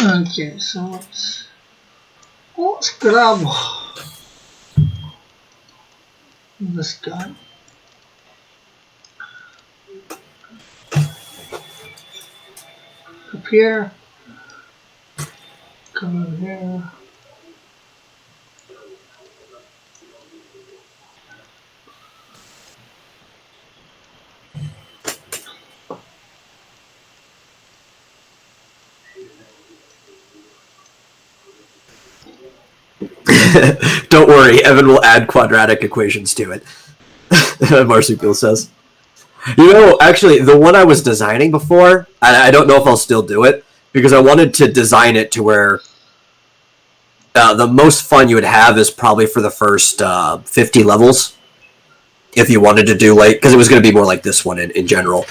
Okay, so let's grab this guy. Up here. Come in here. Don't worry, Evan will add quadratic equations to it. Marsupial says. You know, actually, the one I was designing before, I don't know if I'll still do it, because I wanted to design it to where the most fun you would have is probably for the first 50 levels. If you wanted to do, like, because it was going to be more like this one in general.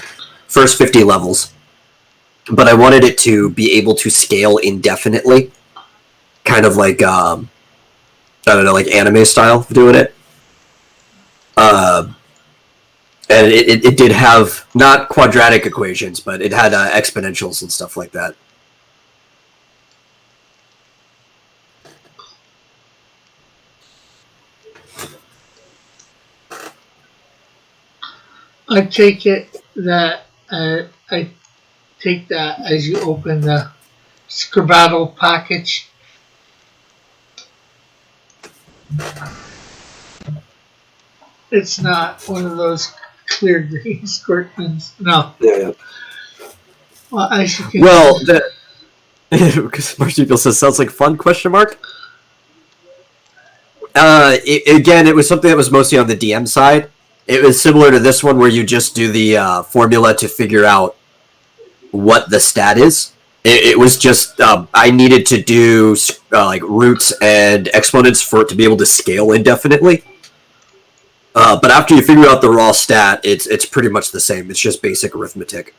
First 50 levels. But I wanted it to be able to scale indefinitely. Kind of like, I don't know, like anime style of doing it. And it did have, not quadratic equations, but it had exponentials and stuff like that. I take it that I take that as you open the Scribble package. It's not one of those clear green squirt things. No. Yeah. Well, as you can Well, because Marsupial says sounds like fun? Question mark. Again, it was something that was mostly on the DM side. It was similar to this one where you just do the formula to figure out what the stat is. It was just I needed to do like roots and exponents for it to be able to scale indefinitely. But after you figure out the raw stat, it's pretty much the same. It's just basic arithmetic.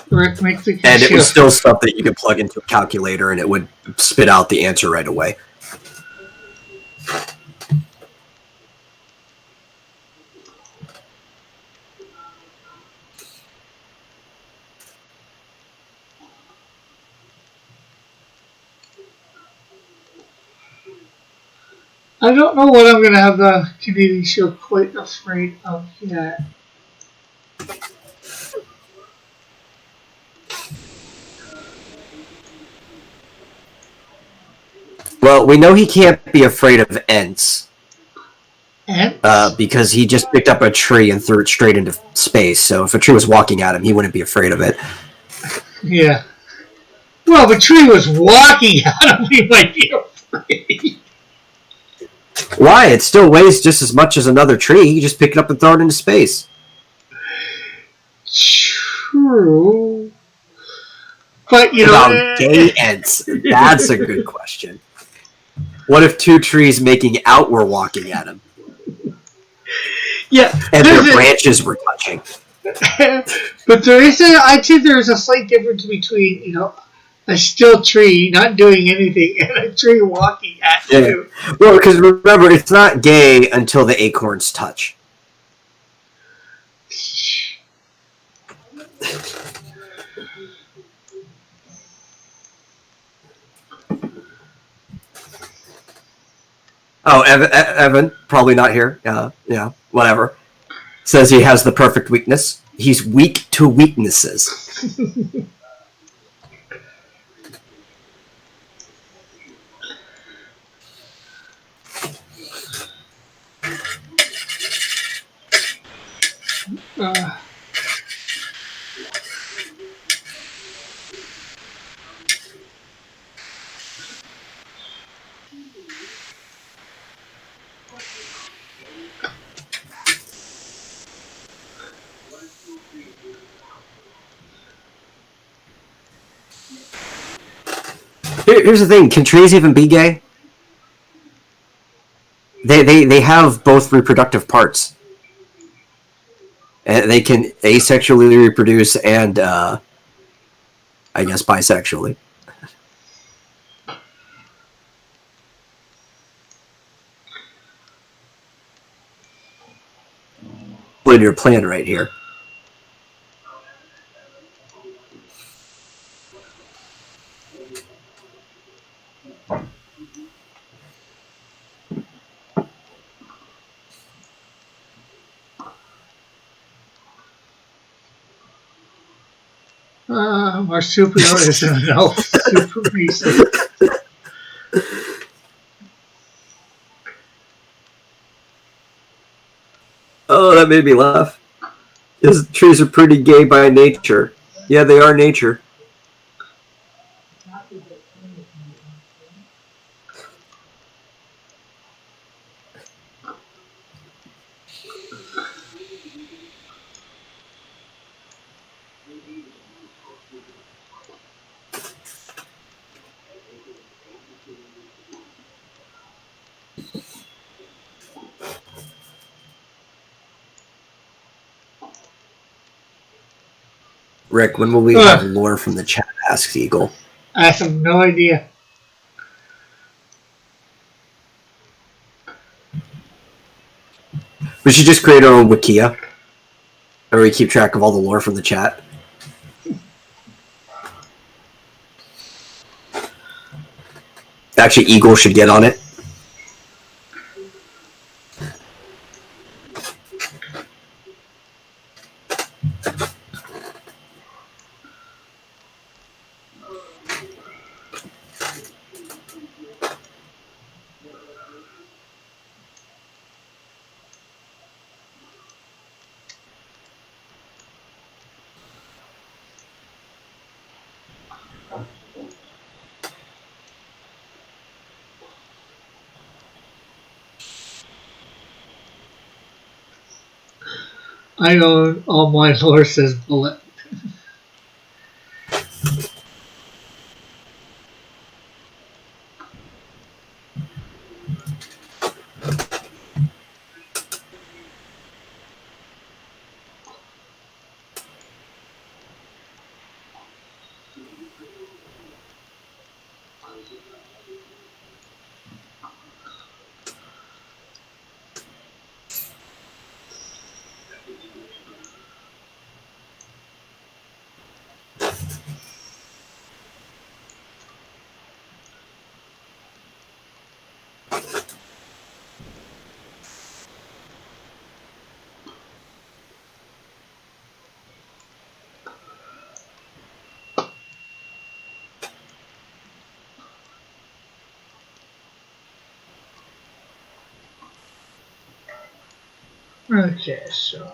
Rick, make the And it was still stuff that you could plug into a calculator and it would spit out the answer right away. I don't know what I'm going to have the Canadian Shield quite afraid of yet. Well, we know he can't be afraid of Ents. Ents? Because he just picked up a tree and threw it straight into space. So if a tree was walking at him, he wouldn't be afraid of it. Yeah. Well, if a tree was walking at him, he might be afraid. Why? It still weighs just as much as another tree. You just pick it up and throw it into space. True. But, you know... gay Ents. That's a good question. What if two trees making out were walking at him? Yeah. And their branches were touching. But I'd say there's a slight difference between, you know, a still tree not doing anything and a tree walking at you. Well, because remember, it's not gay until the acorns touch. Oh, Evan, probably not here. Yeah, whatever. Says he has the perfect weakness. He's weak to weaknesses. Here's the thing: can trees even be gay? They have both reproductive parts. And they can asexually reproduce and, I guess, bisexually. Linear plan right here. Marsupial is an elf super recent. Oh, that made me laugh. Because trees are pretty gay by nature. Yeah, they are nature. Rick, when will we have lore from the chat? Asks Eagle. I have no idea. We should just create our own Wikia, where we keep track of all the lore from the chat. Actually, Eagle should get on it. I own all my lore says bullet. Okay, so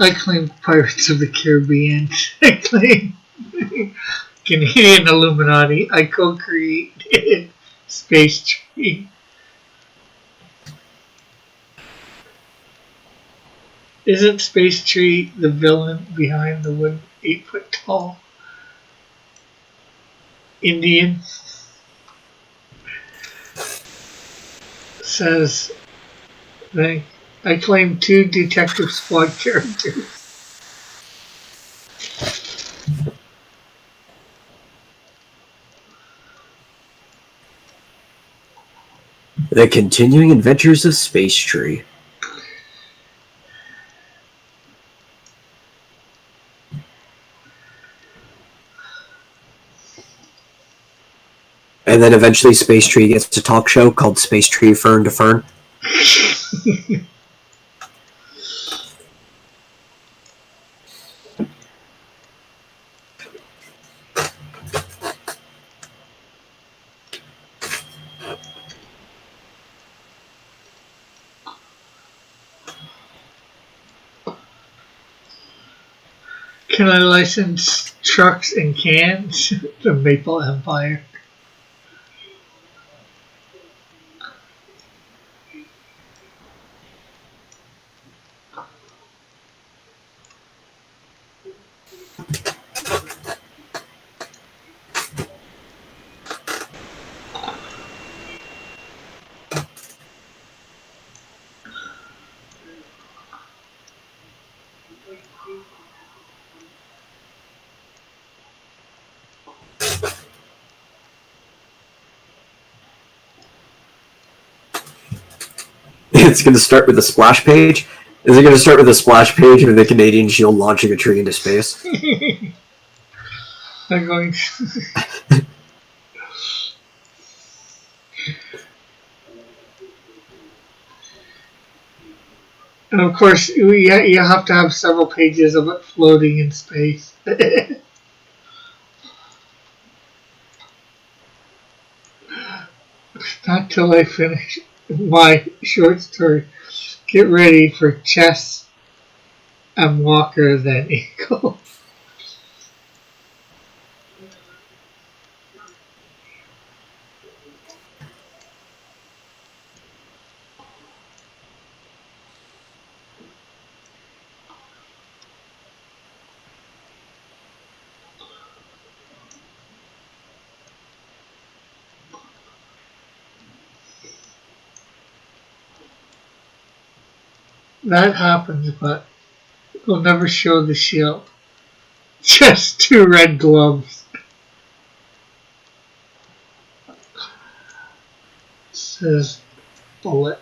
I claim Pirates of the Caribbean. I claim Canadian Illuminati. I co-created Space Tree. Isn't Space Tree the villain behind the 8-foot tall Indian? Says I claim 2 Detective Squad characters. The Continuing Adventures of Space Tree. And then eventually Space Tree gets a talk show called Space Tree Fern to Fern. Can I license trucks and cans to Maple Empire? It's going to start with a splash page. Is it going to start with a splash page of the Canadian Shield launching a tree into space? I'm going to... And of course, you have to have several pages of it floating in space. Not till I finish my short story. Get ready for Chess and Walker, then Eagle. That happens, but we'll never show the shield. Just 2 red gloves. Says bullet.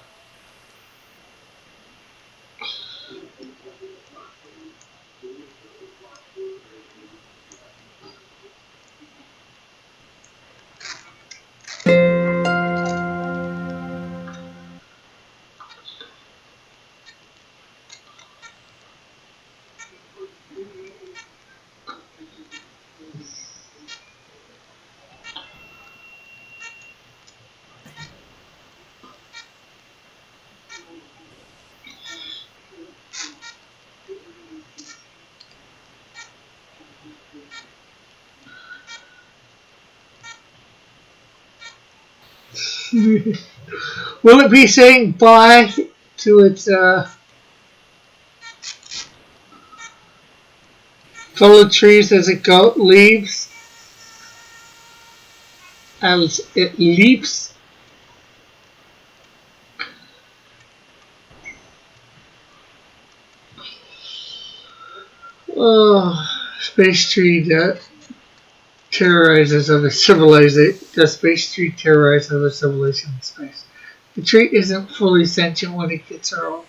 Will it be saying bye to its fellow trees as it leaves? As it leaps? Oh, space tree that terrorizes other civilization. The space tree terrorizes other civilization in space. The tree isn't fully sentient when it gets hurled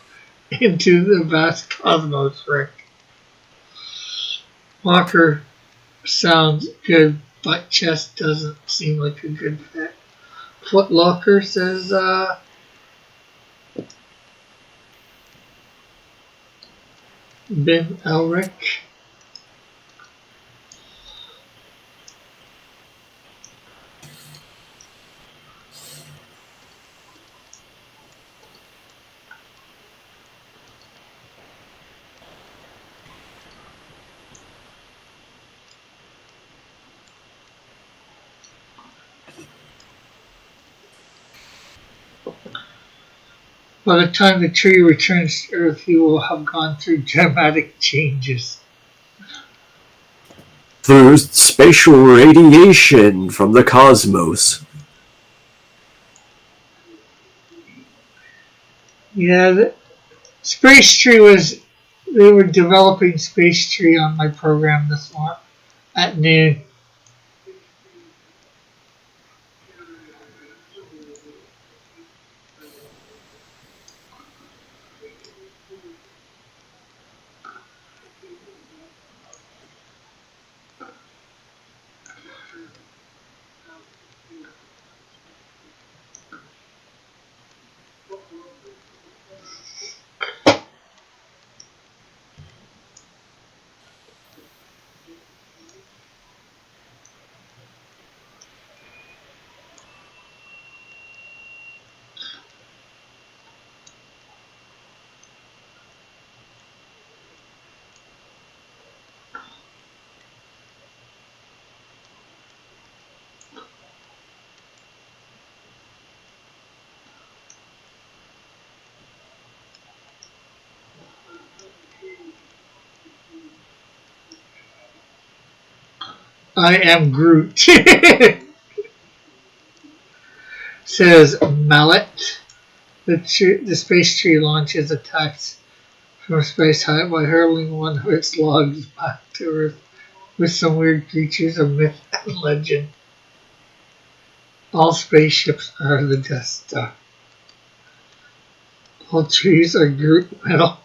into the vast cosmos, Rick. Walker sounds good, but chest doesn't seem like a good fit. Footlocker says, Ben Elric. By the time the tree returns to Earth, he will have gone through dramatic changes. Through spatial radiation from the cosmos. Yeah, the Space Tree was. They were developing Space Tree on my program this morning at noon. I am Groot, says Mallet. The Space Tree launches attacks from space height by hurling one of its logs back to Earth with some weird creatures of myth and legend. All spaceships are the Death Star. All trees are Groot metal.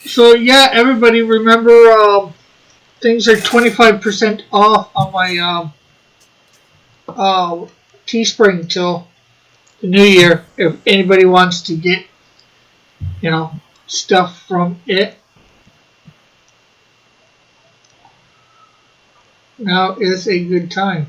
So yeah, everybody remember things are 25% off on my Teespring till the new year. If anybody wants to get, stuff from it, now is a good time.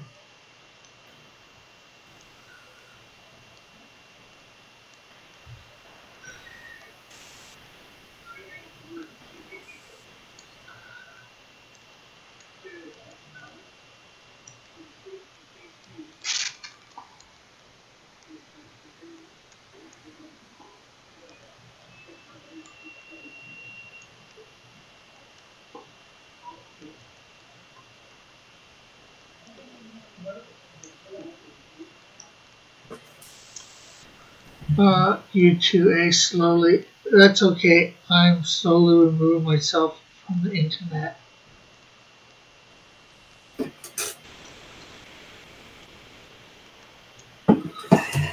You two slowly. That's okay. I'm slowly removing myself from the internet.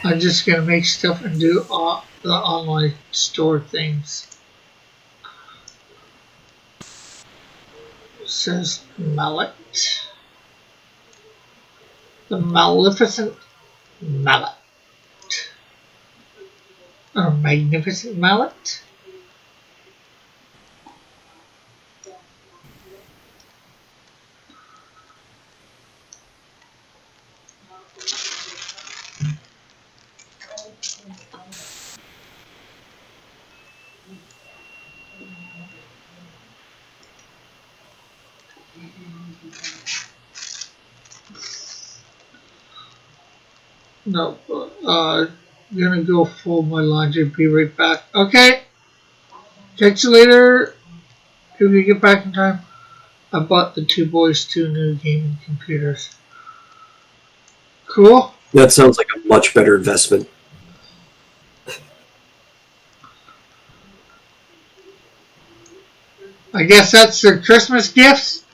I'm just gonna make stuff and do the online store things. Says Mallet. The Maleficent Mallet. Or Magnificent Mallet. No, gonna go fold my laundry. Be right back. Okay, catch you later. If you get back in time. I bought the two boys two new gaming computers. Cool. That sounds like a much better investment. I guess that's their Christmas gifts.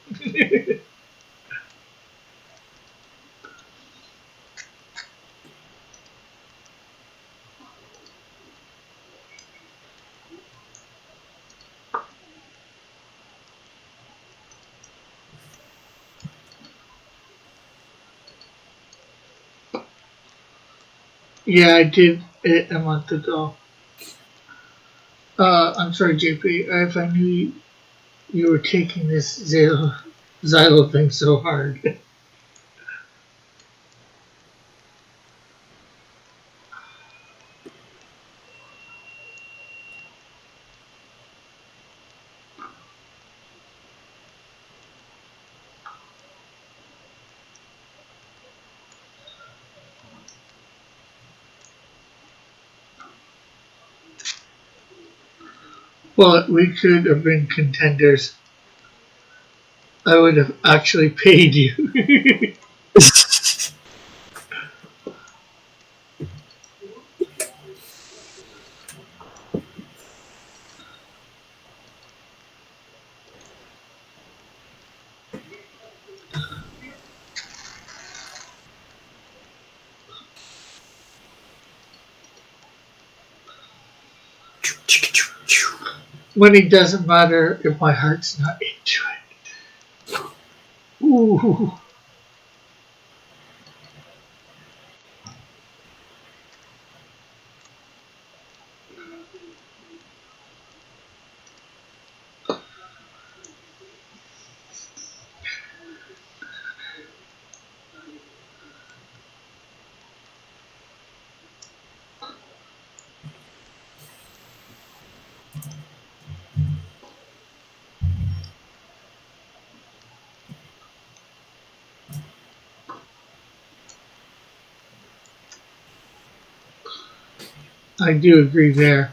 Yeah, I did it a month ago. I'm sorry, JP. If I knew you were taking this Xylo thing so hard. Well, we could have been contenders. I would have actually paid you. Money doesn't matter if my heart's not into it. Ooh. I do agree there.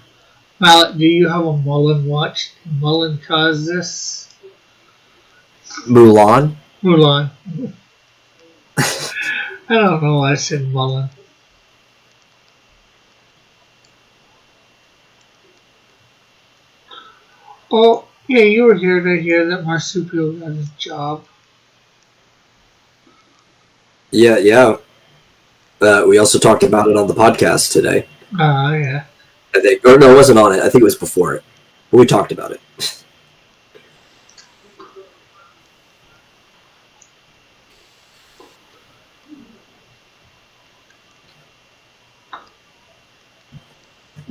Mallet, do you have a Mullen watch? Mullen caused this? Mulan? Mulan. I don't know why I said Mullen. Oh, yeah, you were here to hear that Marsupial got his job. Yeah, yeah. We also talked about it on the podcast today. Yeah. I think, or no, it wasn't on it. I think it was before it. But we talked about it.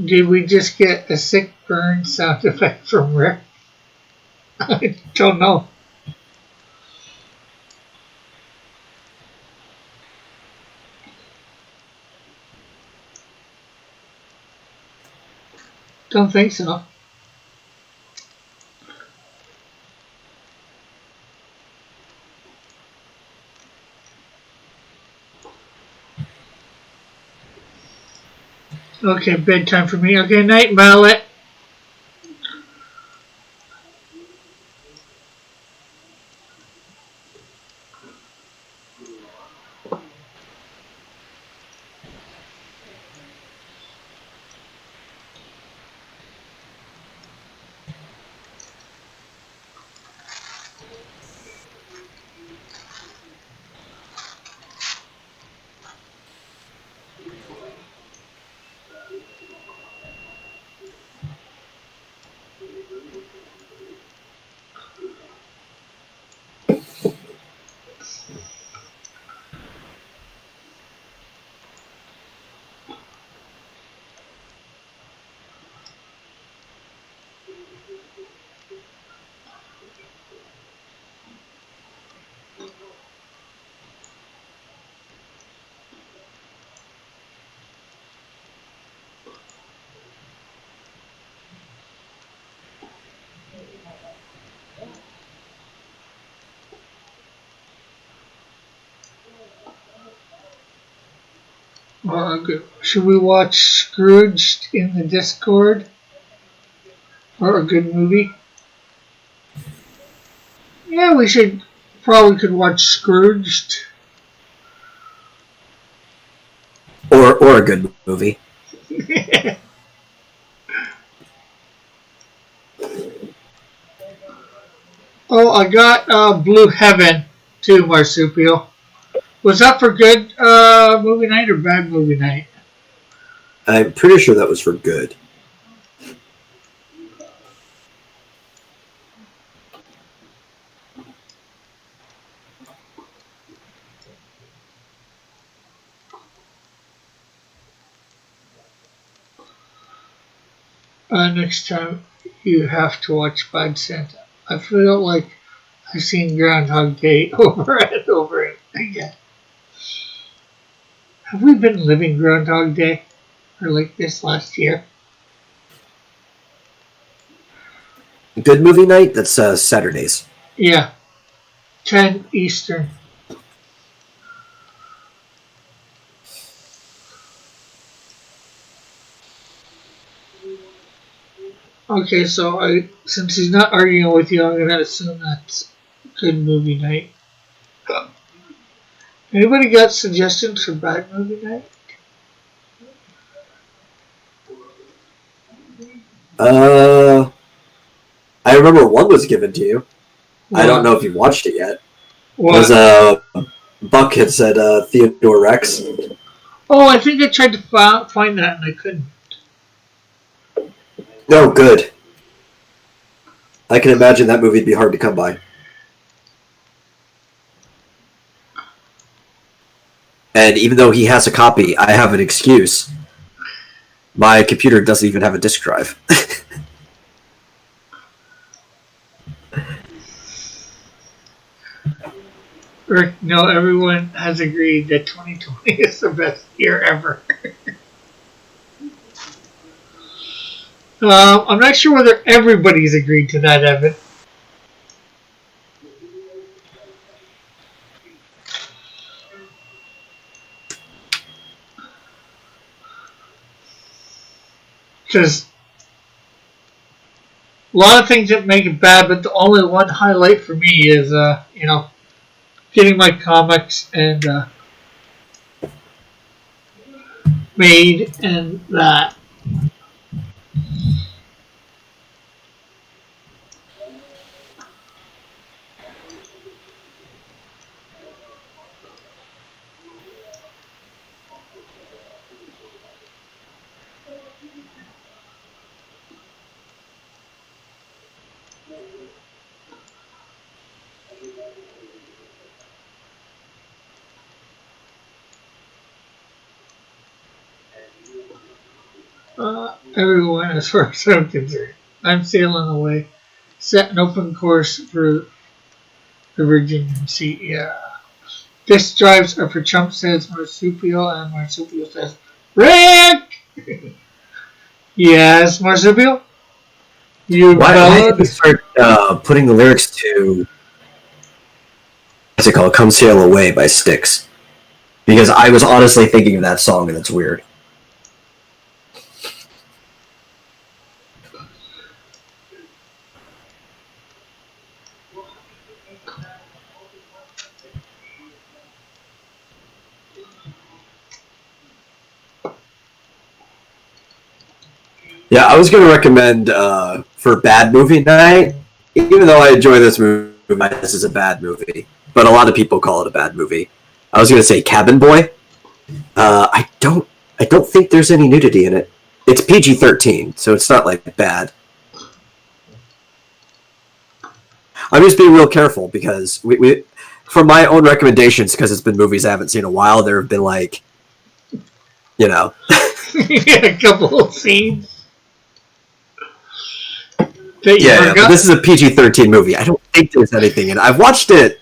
Did we just get a sick burn sound effect from Rick? I don't know. Don't think so. Okay, bedtime for me. Okay, night, Mallet. Should we watch Scrooged in the Discord? Or a good movie? Yeah, we should. Probably could watch Scrooged. Or a good movie. Oh, I got Blue Heaven too, Marsupial. Was that for good movie night or bad movie night? I'm pretty sure that was for good. Next time you have to watch Bad Santa. I feel like I've seen Groundhog Day over and over again. Have we been living Groundhog Day? Or like this last year? Good movie night? That's Saturdays. Yeah. 10 Eastern. Okay, so since he's not arguing with you, I'm gonna assume that's good movie night. Anybody got suggestions for bad movie night? I remember one was given to you. Well, I don't know if you watched it yet. What? It was Buck had said Theodore Rex. Oh, I think I tried to find that and I couldn't. No, good. I can imagine that movie'd be hard to come by. And even though he has a copy, I have an excuse. My computer doesn't even have a disk drive. Rick, no, everyone has agreed that 2020 is the best year ever. I'm not sure whether everybody's agreed to that, Evan. Because a lot of things that make it bad, but the only one highlight for me is, getting my comics and made and that. Everyone, as far as I'm concerned, I'm sailing away, set an open course for the Virginian Sea. Yeah. Disk drives are for Chump, says Marsupial, and Marsupial says, Rick! Yes, Marsupial? Why did we start putting the lyrics to, what's it called, Come Sail Away by Styx? Because I was honestly thinking of that song and it's weird. Yeah, I was going to recommend for bad movie night, even though I enjoy this movie, this is a bad movie, but a lot of people call it a bad movie. I was going to say Cabin Boy. I don't think there's any nudity in it. It's PG-13, so it's not like bad. I'm just being real careful because we for my own recommendations, because it's been movies I haven't seen in a while, there have been like, a couple of scenes. Yeah, but this is a PG-13 movie. I don't think there's anything in it. I've watched it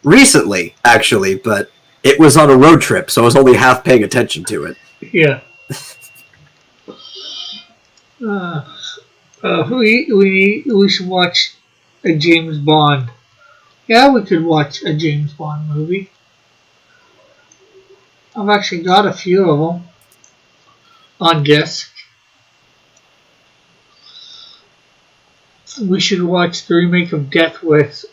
recently, actually, but it was on a road trip, so I was only half paying attention to it. Yeah. We should watch a James Bond. Yeah, we could watch a James Bond movie. I've actually got a few of them on disc. We should watch the remake of Death Wish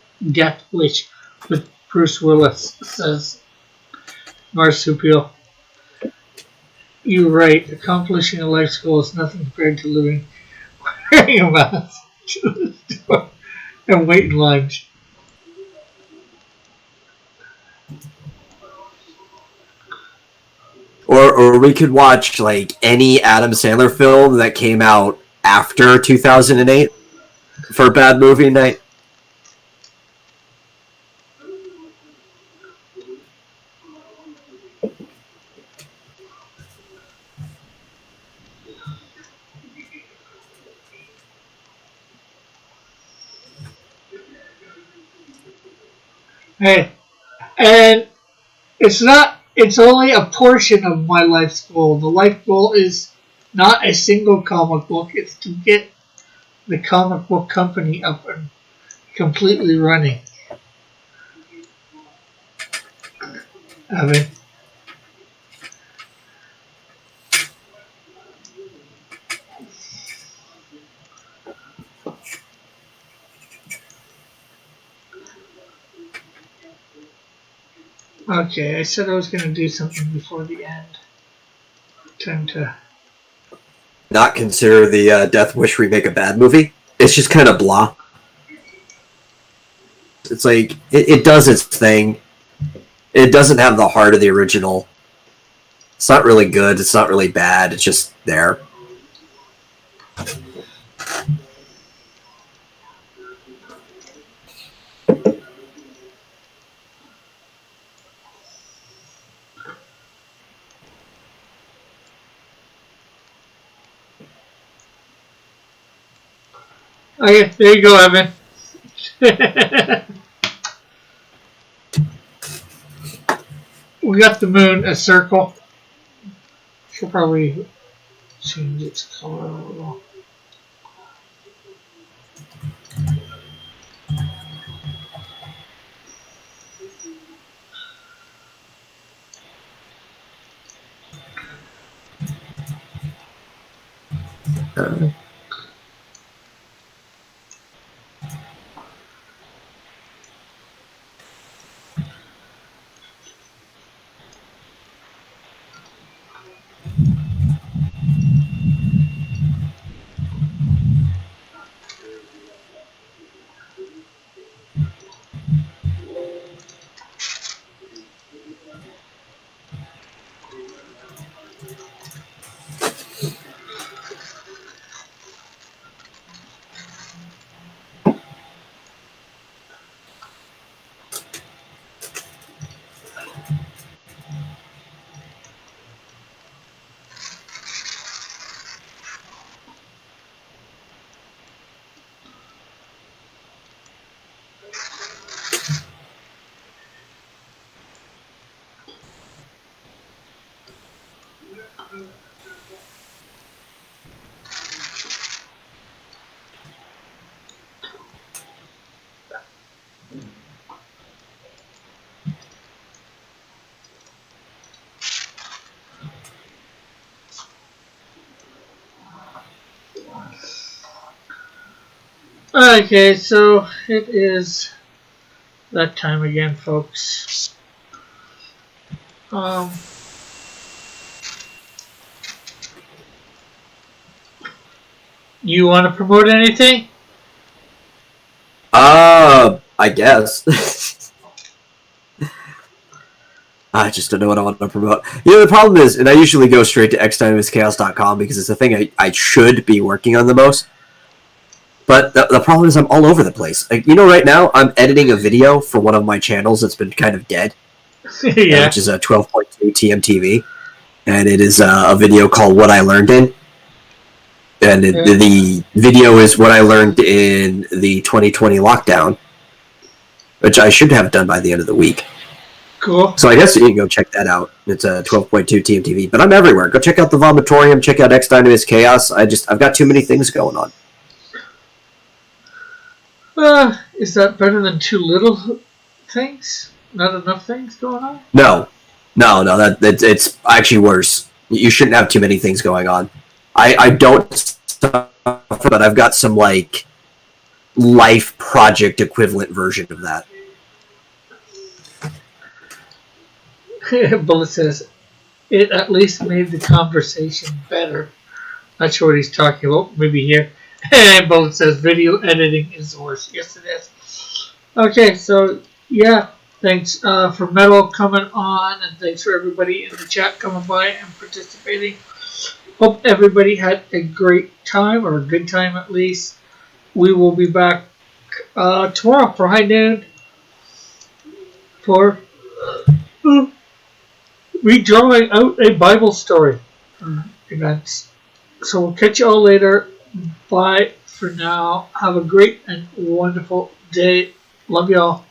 with Bruce Willis, says Marsupial. You're right. Accomplishing a life's goal is nothing compared to living wearing a mask to the store and waiting lines. Or we could watch like any Adam Sandler film that came out after 2008 for bad movie night. Hey, and it's only a portion of my life's goal. The life goal is not a single comic book. It's to get the comic book company up and completely running. Evan. Okay, I said I was going to do something before the end. Time to... Not consider the Death Wish remake a bad movie. It's just kind of blah. It's like, it does its thing. It doesn't have the heart of the original. It's not really good. It's not really bad. It's just there. Okay, there you go, Evan. We got the moon, a circle. Should probably change its color a little. Okay, so it is that time again, folks. You want to promote anything? I guess. I just don't know what I want to promote. You know, the problem is, and I usually go straight to xdynamiteschaos.com because it's the thing I should be working on the most. But the problem is I'm all over the place. Like, you know, right now I'm editing a video for one of my channels that's been kind of dead. Yeah. Which is a 12.2 TMTV. And it is a video called What I Learned In. And the video is what I learned in the 2020 lockdown, which I should have done by the end of the week. Cool. So I guess you can go check that out. It's a 12.2 TMTV. But I'm everywhere. Go check out the Vomitorium. Check out xDynamitesChaos. I've got too many things going on. Is that better than too little things? Not enough things going on? No, No, that it's actually worse. You shouldn't have too many things going on. I don't suffer, but I've got some like life project equivalent version of that. Bullet says, it at least made the conversation better. Not sure what he's talking about. Maybe here. And Bullet says, video editing is the worst. Yes, it is. Okay, so, yeah. Thanks for Metal coming on, and thanks for everybody in the chat coming by and participating. Hope everybody had a great time, or a good time at least. We will be back tomorrow for high noon for redrawing out a Bible story events. So we'll catch you all later. Bye for now. Have a great and wonderful day. Love y'all.